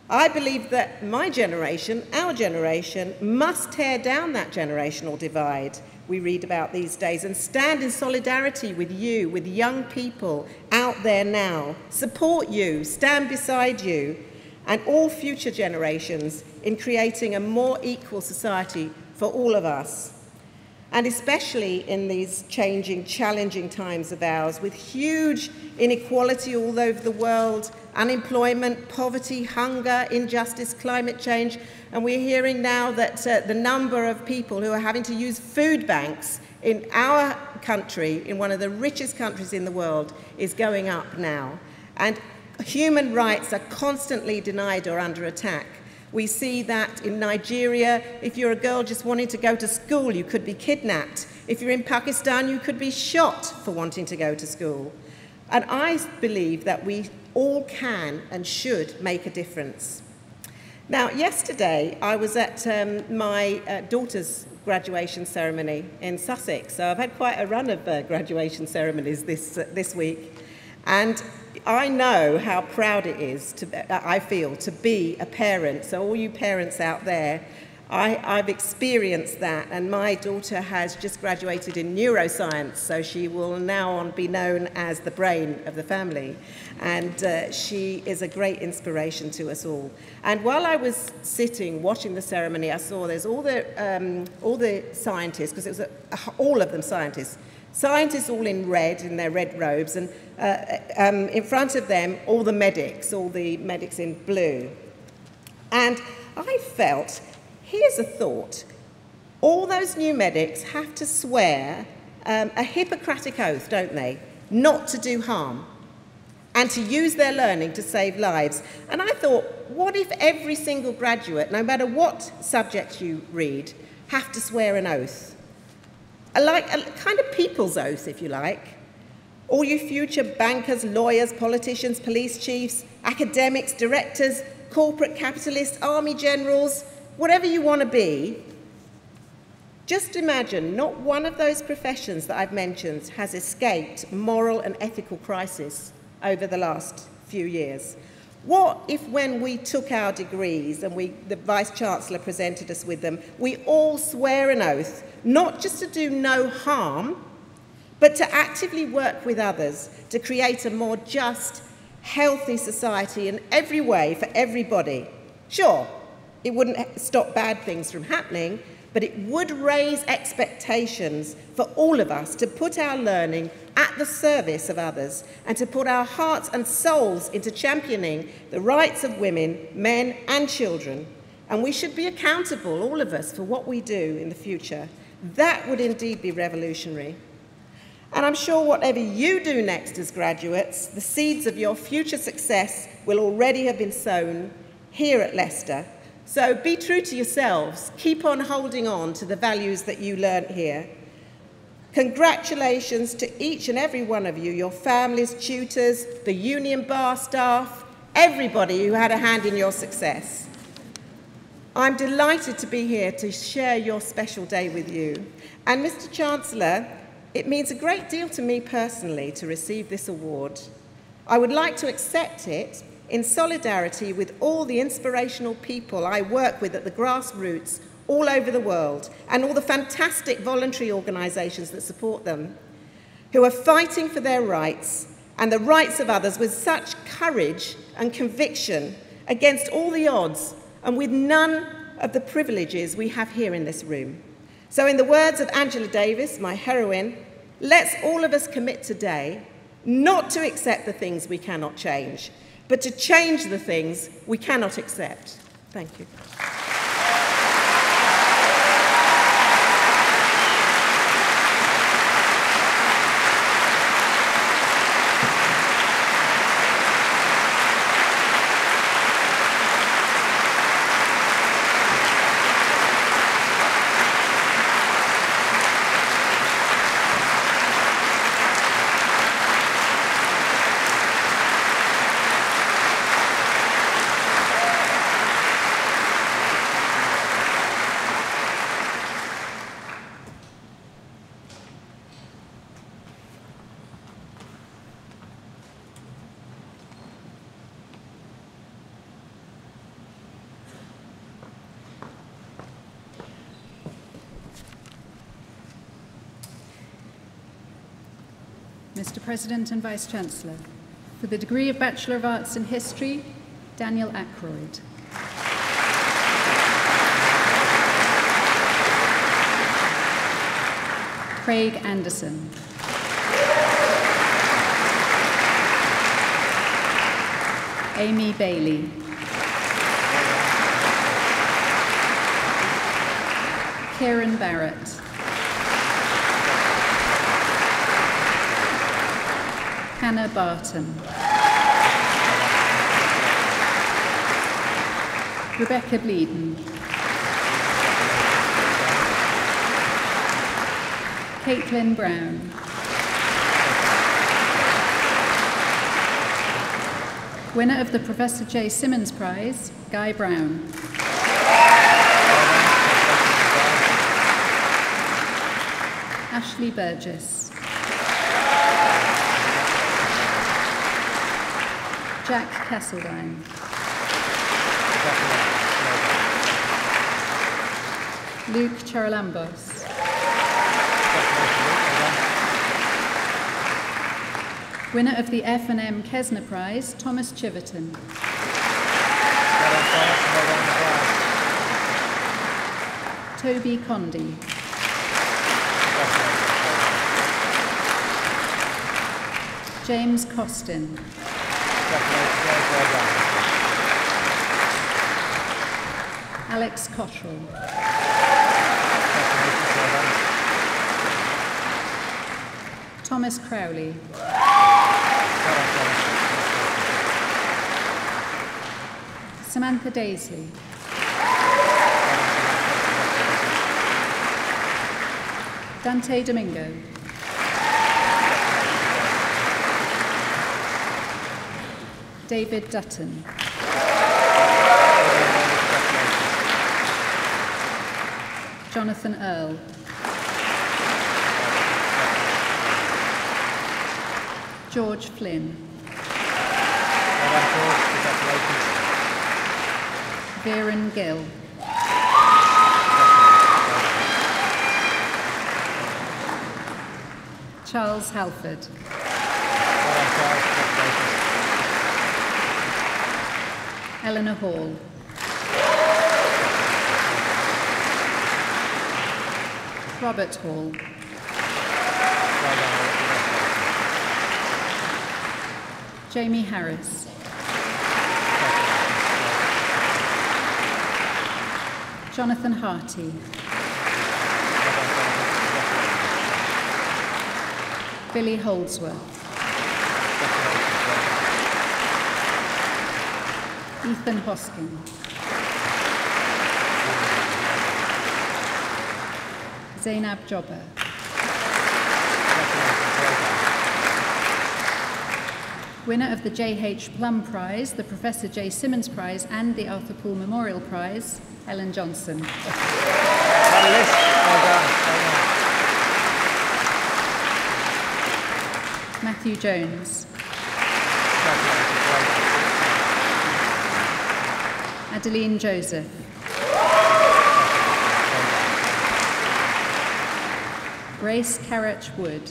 Speaker 6: I believe that my generation, our generation, must tear down that generational divide we read about these days and stand in solidarity with you, with young people out there now, support you, stand beside you, and all future generations in creating a more equal society for all of us. And especially in these changing, challenging times of ours, with huge inequality all over the world, unemployment, poverty, hunger, injustice, climate change, and we're hearing now that the number of people who are having to use food banks in our country, in one of the richest countries in the world, is going up now. And human rights are constantly denied or under attack. We see that in Nigeria, if you're a girl just wanting to go to school, you could be kidnapped. If you're in Pakistan, you could be shot for wanting to go to school. And I believe that we all can and should make a difference. Now, yesterday, I was at my daughter's graduation ceremony in Sussex. So I've had quite a run of graduation ceremonies this week. And I know how proud it is, I feel, to be a parent. So all you parents out there, I've experienced that, and my daughter has just graduated in neuroscience, so she will now on be known as the brain of the family. And she is a great inspiration to us all. And while I was sitting watching the ceremony, I saw there's all the scientists, because it was all of them scientists all in red, in their red robes, and in front of them, all the medics in blue. And I felt, here's a thought, all those new medics have to swear a Hippocratic oath, don't they? Not to do harm, and to use their learning to save lives. And I thought, what if every single graduate, no matter what subject you read, have to swear an oath? A kind of people's oath, if you like. All you future bankers, lawyers, politicians, police chiefs, academics, directors, corporate capitalists, army generals, whatever you want to be, just imagine not one of those professions that I've mentioned has escaped moral and ethical crisis over the last few years. What if when we took our degrees and the Vice-Chancellor presented us with them, we all swear an oath, not just to do no harm, but to actively work with others to create a more just, healthy society in every way for everybody? Sure, it wouldn't stop bad things from happening, but it would raise expectations for all of us to put our learning at the service of others and to put our hearts and souls into championing the rights of women, men, and children. And we should be accountable, all of us, for what we do in the future. That would indeed be revolutionary. And I'm sure whatever you do next as graduates, the seeds of your future success will already have been sown here at Leicester. So be true to yourselves. Keep on holding on to the values that you learnt here. Congratulations to each and every one of you, your families, tutors, the union bar staff, everybody who had a hand in your success. I'm delighted to be here to share your special day with you. And Mr. Chancellor, it means a great deal to me personally to receive this award. I would like to accept it in solidarity with all the inspirational people I work with at the grassroots all over the world, and all the fantastic voluntary organisations that support them, who are fighting for their rights and the rights of others with such courage and conviction against all the odds and with none of the privileges we have here in this room. So in the words of Angela Davis, my heroine, let's all of us commit today not to accept the things we cannot change, but to change the things we cannot accept. Thank you.
Speaker 4: Mr. President and Vice-Chancellor, for the degree of Bachelor of Arts in History, Daniel Ackroyd. Craig Anderson. Amy Bailey. Kieran Barrett. Hannah Barton. Rebecca Bleeden. Caitlin Brown. Winner of the Professor J. Simmons Prize, Guy Brown. Ashley Burgess. Jack Castledine. Luke Charalambos. Winner of the F&M Kesner Prize, Thomas Chiverton. Toby Condy. James Costin. Alex Cottrell. Thomas Crowley. Samantha Daisley. Dante Domingo. David Dutton. Jonathan Earle. George Flynn. Viren Gill. Charles Halford. Eleanor Hall. Robert Hall. Jamie Harris. Jonathan Harty. Billy Holdsworth. Ethan Hoskin. Zainab Jobber. Winner of the J.H. Plum Prize, the Professor J. Simmons Prize and the Arthur Poole Memorial Prize, Ellen Johnson. Matthew Jones. Adeline Joseph. Grace Carrach Wood.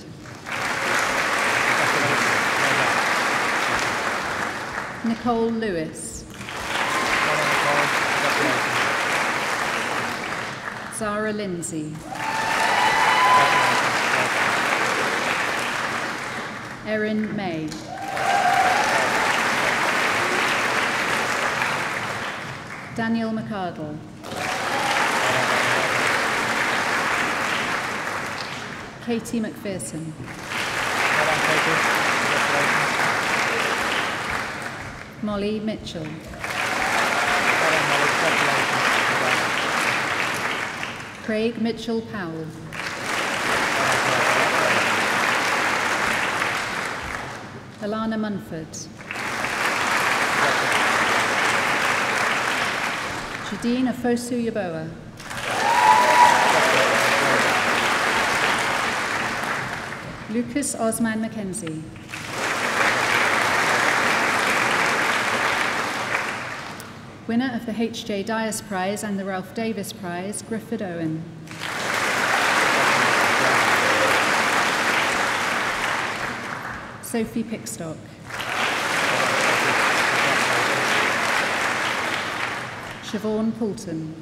Speaker 4: Nicole Lewis. Zara Lindsay. Erin May. Daniel McArdle. Katie McPherson. Molly Mitchell. Craig Mitchell Powell. Alana Munford. Jadine Afosu Yaboa. Lucas Osman Mackenzie. Winner of the H.J. Dias Prize and the Ralph Davis Prize, Griffith Owen. Sophie Pickstock. Siobhan Poulton.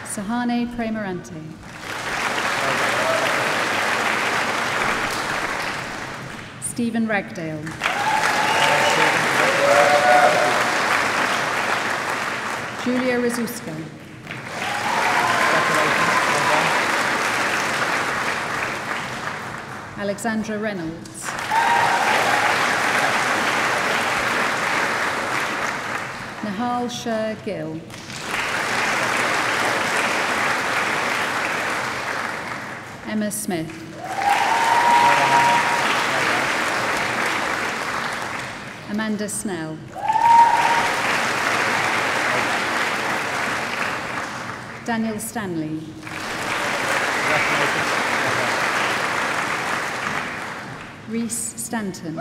Speaker 4: Sahane Premarante. Stephen Ragdale. Julia Razuska. Alexandra Reynolds. Nahal Sher Gill. Emma Smith. Amanda Snell. Daniel Stanley. Reese Stanton.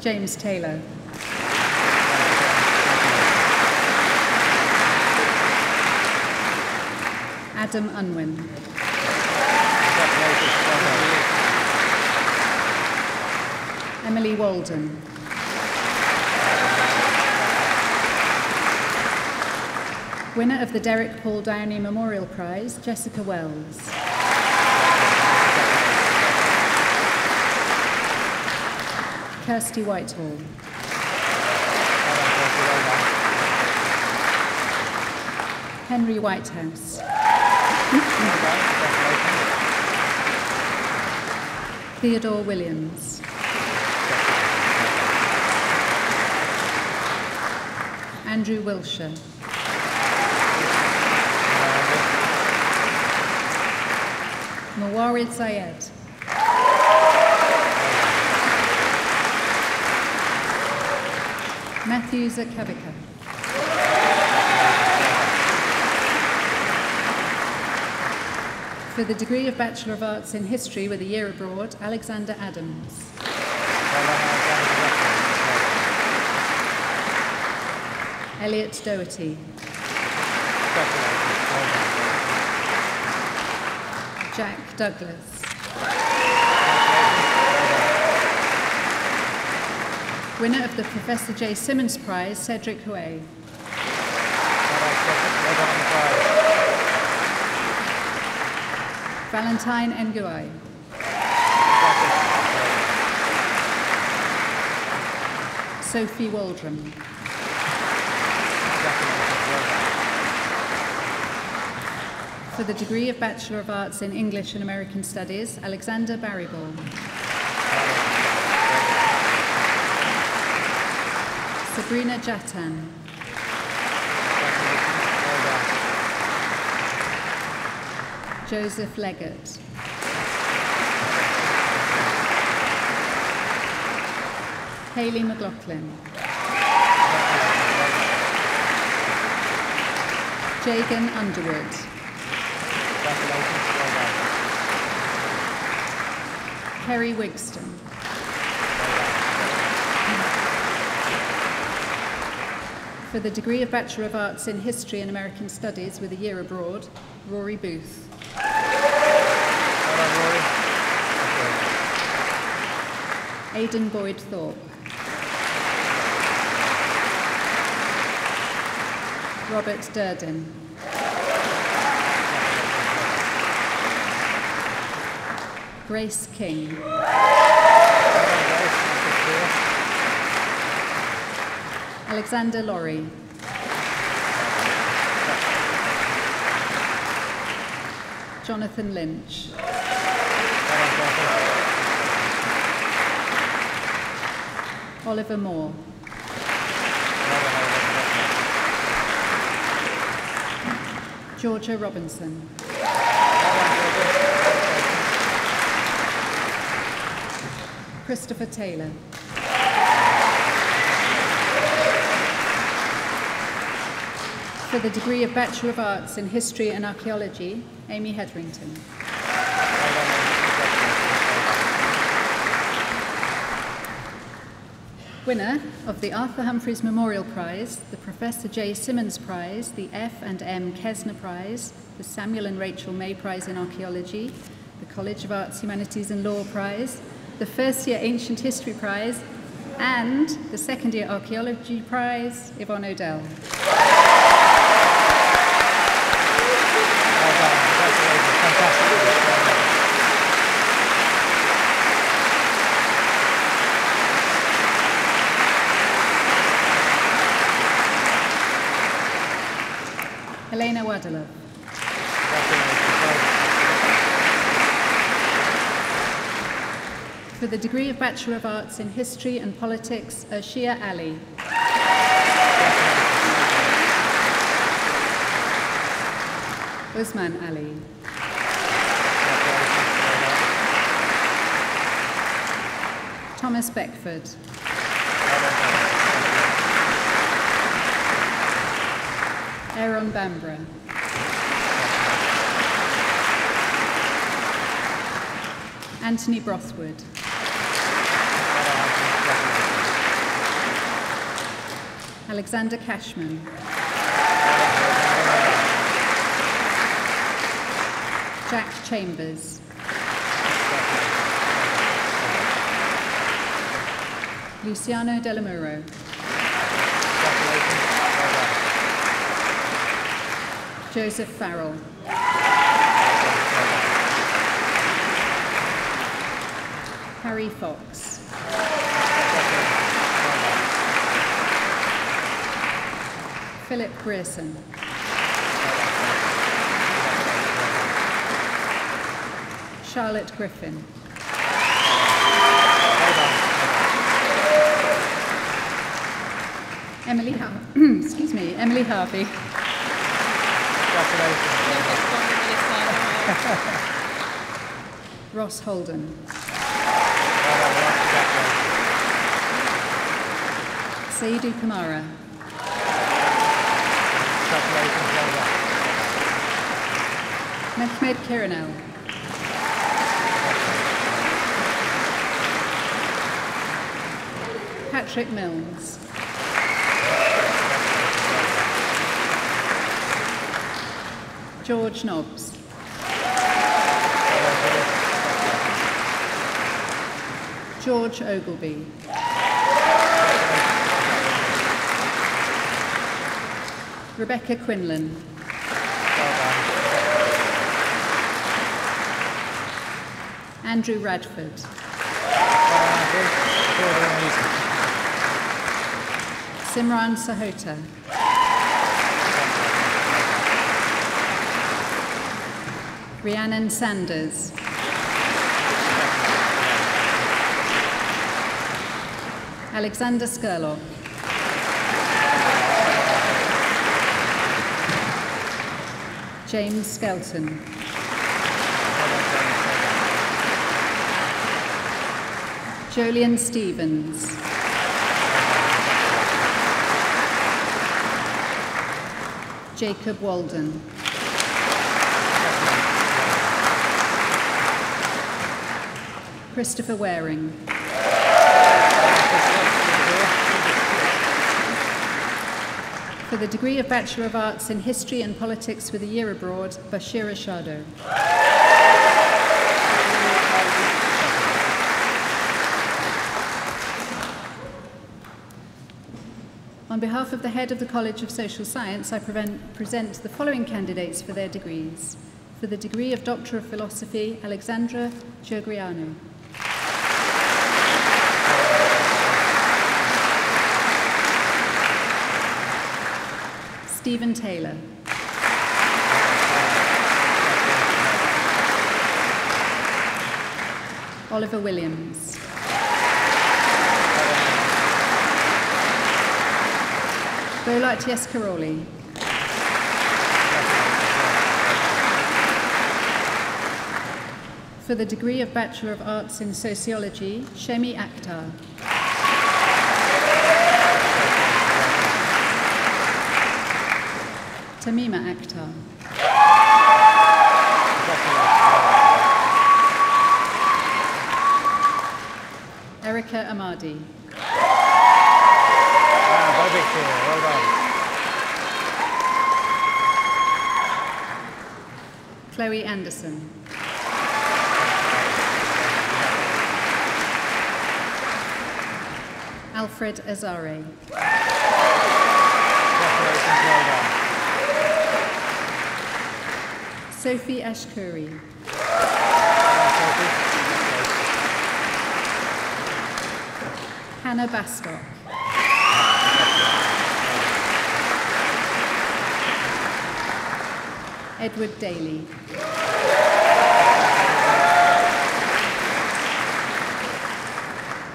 Speaker 4: James Taylor. Adam Unwin. Emily Walden. Winner of the Derek Paul Downey Memorial Prize, Jessica Wells. Kirsty Whitehall. Henry Whitehouse. Theodore Williams. Andrew Wilshire. Mawarid Zayed. Matthew Zakavika. For the degree of Bachelor of Arts in History with a year abroad, Alexander Adams. Elliot Doherty. Jack Douglas. Winner of the Professor J. Simmons Prize, Cedric Huey. Valentine Nguai. Sophie Waldron. For the degree of Bachelor of Arts in English and American Studies, Alexander Barryball. Sabrina Jatan. Joseph Leggett. Hayley McLaughlin. Jagan Underwood. Kerry Wigston. For the degree of Bachelor of Arts in History and American Studies with a year abroad, Rory Booth. Aidan Boyd Thorpe. Robert Durden. Grace King. Alexander Laurie. Jonathan Lynch. Oliver Moore. Georgia Robinson. Christopher Taylor. For the degree of Bachelor of Arts in History and Archaeology, Amy Hetherington. Winner of the Arthur Humphreys Memorial Prize, the Professor J. Simmons Prize, the F and M Kesner Prize, the Samuel and Rachel May Prize in Archaeology, the College of Arts, Humanities and Law Prize, the First Year Ancient History Prize, and the Second Year Archaeology Prize, Yvonne Odell. Elena Wadilov. For the degree of Bachelor of Arts in History and Politics, Shia Ali. Usman Ali. Thomas Beckford. Aaron Bambra. Anthony Brothwood. Alexander Cashman. Jack Chambers. Luciano Delamuro. Joseph Farrell. Harry Fox. Philip Grierson. Charlotte Griffin. Emily Emily Harvey. Ross Holden. Saidu Kamara. Mehmed Kiranel. Patrick Milnes. George Nobbs. George Ogilvie. Rebecca Quinlan. Andrew Radford. Simran Sahota. Rhiannon Sanders. Alexander Skurlock. James Skelton. Jolien Stevens. Jacob Walden. Christopher Waring. For the degree of Bachelor of Arts in History and Politics with a Year Abroad, Bashir Ashado. On behalf of the head of the College of Social Science, I present the following candidates for their degrees. For the degree of Doctor of Philosophy, Alexandra Giorgiano. Stephen Taylor. Oliver Williams. Bolat Yeskaroli. For the degree of Bachelor of Arts in Sociology, Shemi Akhtar. Tamima Akhtar. Erica Amadi.
Speaker 3: Well done.
Speaker 4: Chloe Anderson. Alfred Azare. Sophie Ashkuri. Hannah Bastock. Edward Daly.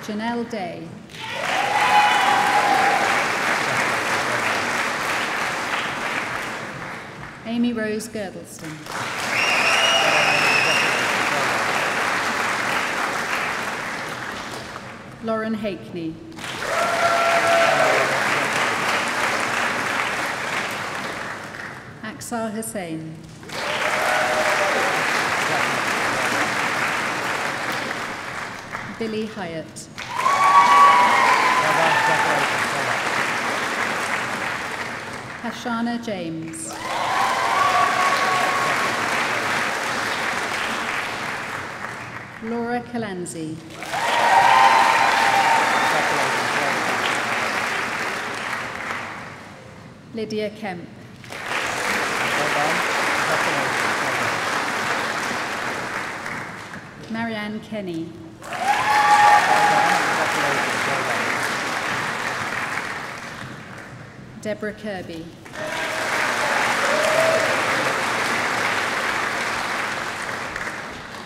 Speaker 4: Janelle Day. Amy Rose Girdleston. Lauren Hakney. Aksar Hussain. Billy Hyatt. Hashana James. Laura Kalanzi. Lydia Kemp. Marianne Kenny. Deborah Kirby.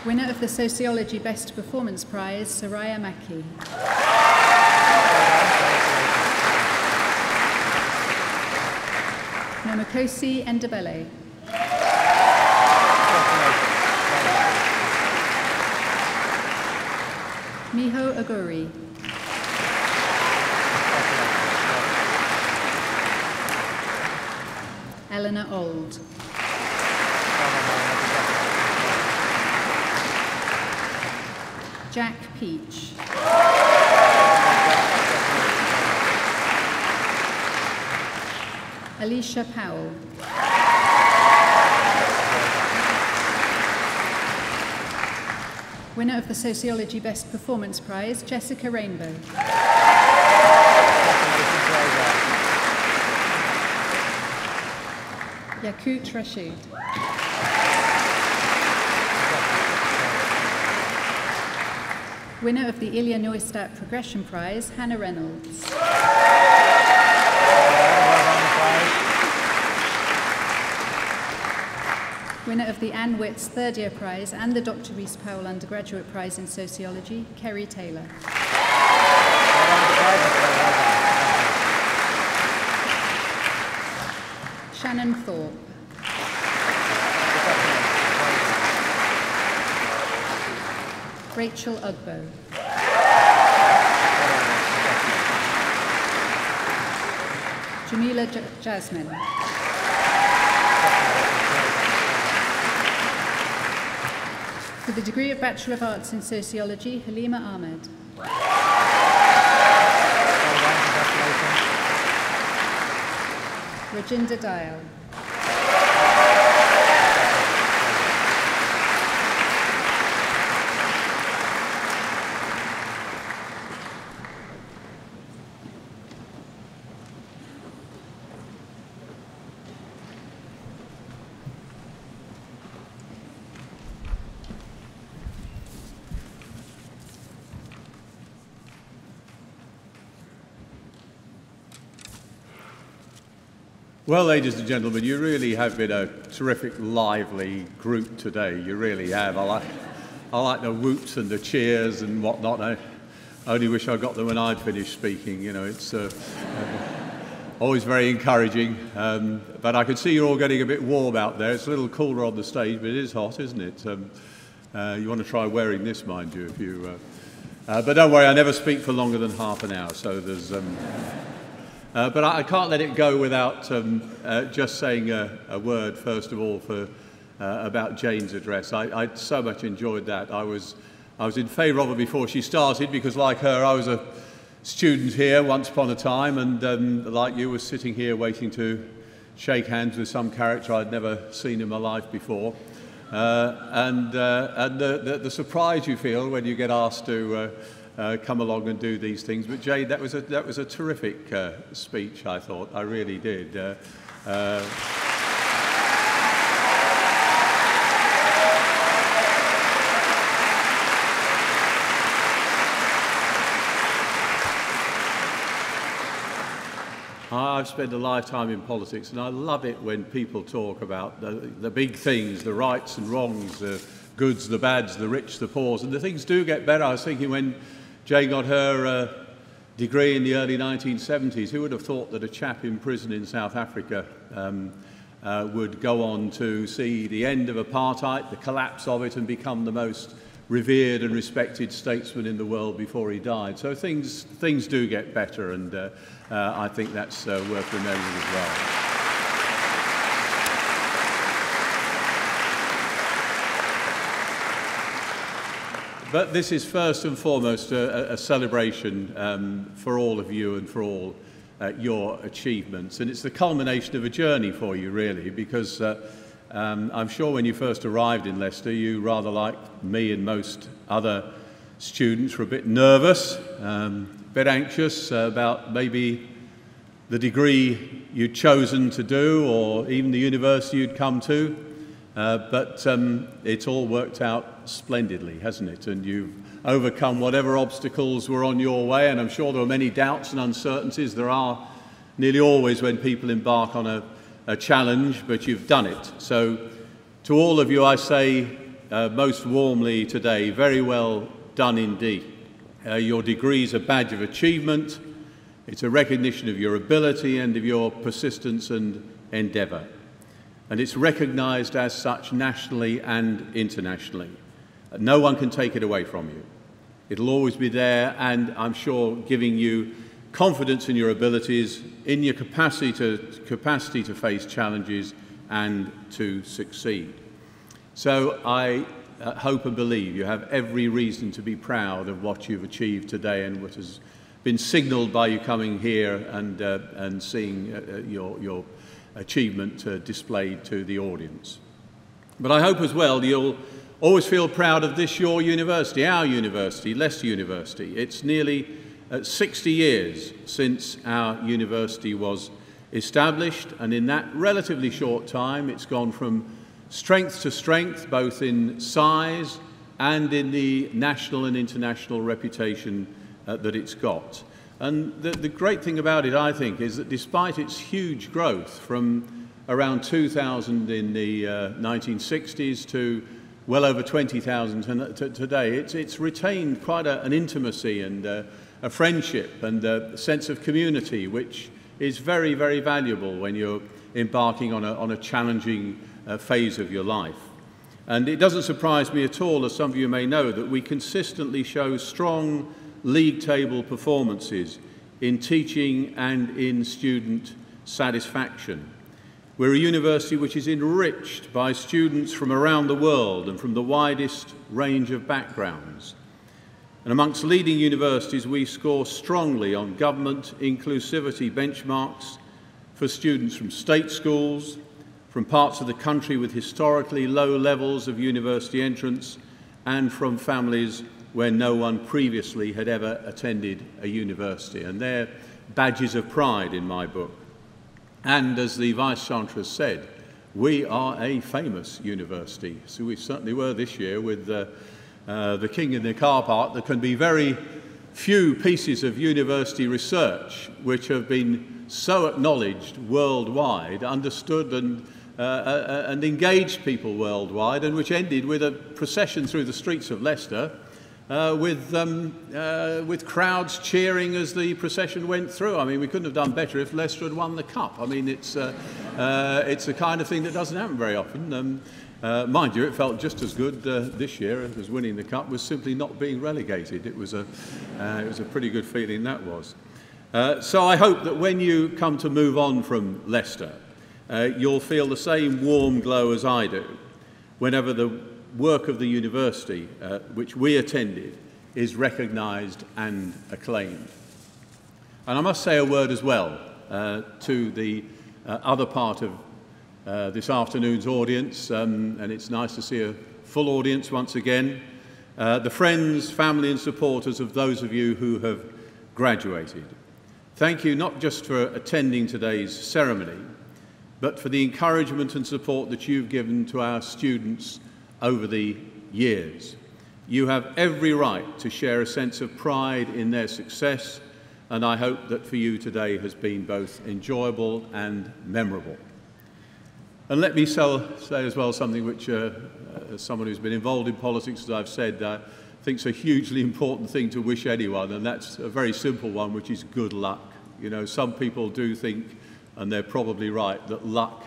Speaker 4: Winner of the Sociology Best Performance Prize, Soraya Maki. Nomakosi Endebele. Miho Aguri. Eleanor Old. Jack Peach. Alicia Powell. Winner of the Sociology Best Performance Prize, Jessica Rainbow. Yakut Rashid. Winner of the Ilya Neustadt Progression Prize, Hannah Reynolds. Winner of the Anne Witts Third Year Prize and the Dr. Rhys Powell Undergraduate Prize in Sociology, Kerry Taylor. Shannon Thorpe. Rachel Ugbo. Jamila Jasmine. For the degree of Bachelor of Arts in Sociology, Halima Ahmed. Rajinder Dayal.
Speaker 1: Well, ladies and gentlemen, you really have been a terrific, lively group today. You really have. I like the whoops and the cheers and whatnot. I only wish I got them when I'd finished speaking. You know, it's always very encouraging. But I can see you're all getting a bit warm out there. It's a little cooler on the stage, but it is hot, isn't it? You want to try wearing this, mind you, if you... but don't worry, I never speak for longer than half an hour, so there's... but I can't let it go without just saying a word, first of all, about Jane's address. I so much enjoyed that. I was in favour of her before she started, because like her, I was a student here once upon a time, and like you, was sitting here waiting to shake hands with some character I'd never seen in my life before. And the surprise you feel when you get asked to come along and do these things. But Jane, that was a terrific speech, I thought. I really did. I've spent a lifetime in politics, and I love it when people talk about the big things, the rights and wrongs, the goods, the bads, the rich, the poor, and the things do get better. I was thinking when Jane got her degree in the early 1970s, who would have thought that a chap in prison in South Africa would go on to see the end of apartheid, the collapse of it, and become the most revered and respected statesman in the world before he died. So things do get better, and I think that's worth remembering as well. But this is first and foremost a celebration for all of you and for all your achievements. And it's the culmination of a journey for you, really, because I'm sure when you first arrived in Leicester, you, rather like me and most other students, were a bit nervous, a bit anxious about maybe the degree you'd chosen to do or even the university you'd come to. But it's all worked out splendidly, hasn't it? And you've overcome whatever obstacles were on your way, and I'm sure there were many doubts and uncertainties. There are nearly always when people embark on a challenge, but you've done it. So to all of you I say most warmly today, very well done indeed. Your degree is a badge of achievement. It's a recognition of your ability and of your persistence and endeavour. And it's recognised as such nationally and internationally. No one can take it away from you. It'll always be there, and I'm sure giving you confidence in your abilities, in your capacity to face challenges and to succeed. So I hope and believe you have every reason to be proud of what you've achieved today and what has been signalled by you coming here and seeing your achievement displayed to the audience. But I hope as well you'll always feel proud of this, your university, our university, Leicester University. It's nearly 60 years since our university was established, and in that relatively short time it's gone from strength to strength, both in size and in the national and international reputation that it's got. And the great thing about it, I think, is that despite its huge growth from around 2,000 in the 1960s to well over 20,000 today, it's retained quite an intimacy and a friendship and a sense of community, which is very, very valuable when you're embarking on a challenging phase of your life. And it doesn't surprise me at all, as some of you may know, that we consistently show strong league table performances in teaching and in student satisfaction. We're a university which is enriched by students from around the world and from the widest range of backgrounds. And amongst leading universities, we score strongly on government inclusivity benchmarks for students from state schools, from parts of the country with historically low levels of university entrance, and from families where no one previously had ever attended a university. And they're badges of pride in my book. And as the Vice-Chancellor said, we are a famous university. So we certainly were this year with the King in the car park. There can be very few pieces of university research which have been so acknowledged worldwide, understood and engaged people worldwide, and which ended with a procession through the streets of Leicester with crowds cheering as the procession went through. I mean, we couldn't have done better if Leicester had won the cup. I mean, it's the kind of thing that doesn't happen very often. Mind you, it felt just as good this year as winning the cup was simply not being relegated. It was a pretty good feeling, that was. So I hope that when you come to move on from Leicester, you'll feel the same warm glow as I do whenever the work of the university, which we attended, is recognised and acclaimed. And I must say a word as well to the other part of this afternoon's audience, and it's nice to see a full audience once again, the friends, family and supporters of those of you who have graduated. Thank you not just for attending today's ceremony, but for the encouragement and support that you've given to our students over the years. You have every right to share a sense of pride in their success, and I hope that for you today has been both enjoyable and memorable. And let me say as well something which, as someone who's been involved in politics, as I've said, I think is a hugely important thing to wish anyone, and that's a very simple one, which is good luck. You know, some people do think, and they're probably right, that luck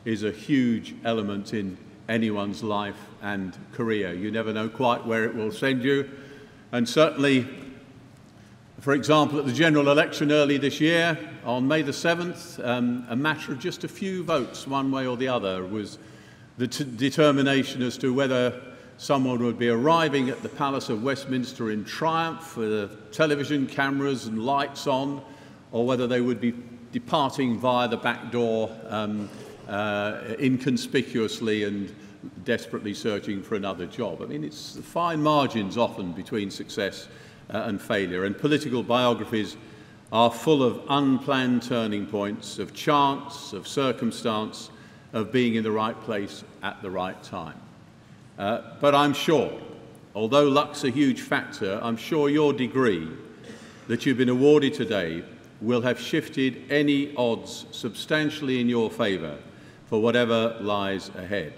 Speaker 1: is a huge element in anyone's life and career. You never know quite where it will send you. And certainly, for example, at the general election early this year, on May the 7th, a matter of just a few votes, one way or the other, was the determination as to whether someone would be arriving at the Palace of Westminster in triumph with the television cameras and lights on, or whether they would be departing via the back door inconspicuously and desperately searching for another job. I mean, it's fine margins often between success and failure, and political biographies are full of unplanned turning points, of chance, of circumstance, of being in the right place at the right time. But I'm sure, although luck's a huge factor, I'm sure your degree that you've been awarded today will have shifted any odds substantially in your favour for whatever lies ahead.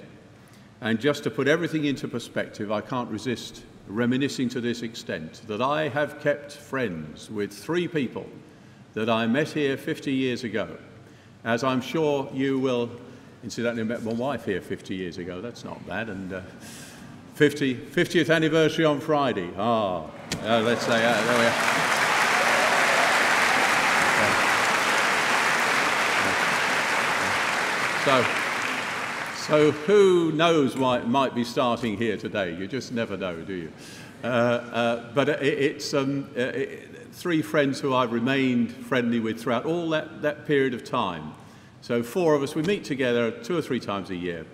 Speaker 1: And just to put everything into perspective, I can't resist reminiscing to this extent that I have kept friends with 3 people that I met here 50 years ago, as I'm sure you will. Incidentally, I met my wife here 50 years ago. That's not bad. And 50th anniversary on Friday. Let's say, there we are. So who knows why it might be starting here today? You just never know, do you? But it's 3 friends who I've remained friendly with throughout all that period of time. So 4 of us, we meet together 2 or 3 times a year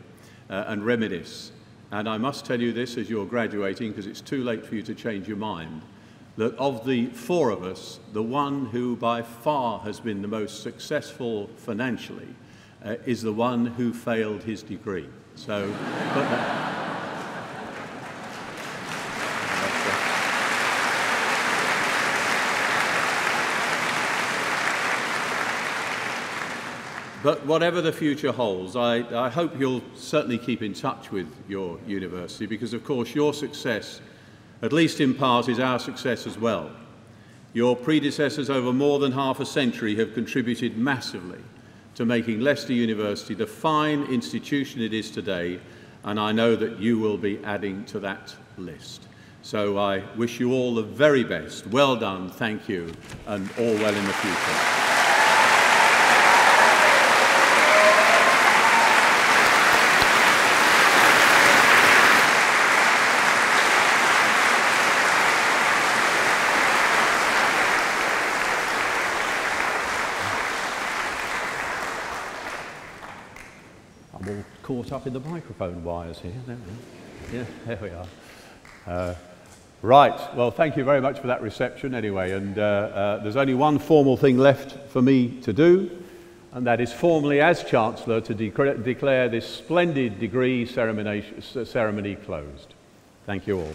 Speaker 1: and reminisce. And I must tell you this as you're graduating, because it's too late for you to change your mind, that of the 4 of us, the one who by far has been the most successful financially is the one who failed his degree. So, but whatever the future holds, I hope you'll certainly keep in touch with your university, because of course your success, at least in part, is our success as well. Your predecessors over more than half a century have contributed massively to making Leicester University the fine institution it is today, and I know that you will be adding to that list. So I wish you all the very best. Well done, thank you, and all well in the future. Caught up in the microphone wires here. There we are. Right, well, thank you very much for that reception anyway, and there's only one formal thing left for me to do, and that is formally, as Chancellor, to declare this splendid degree ceremony closed. Thank you all.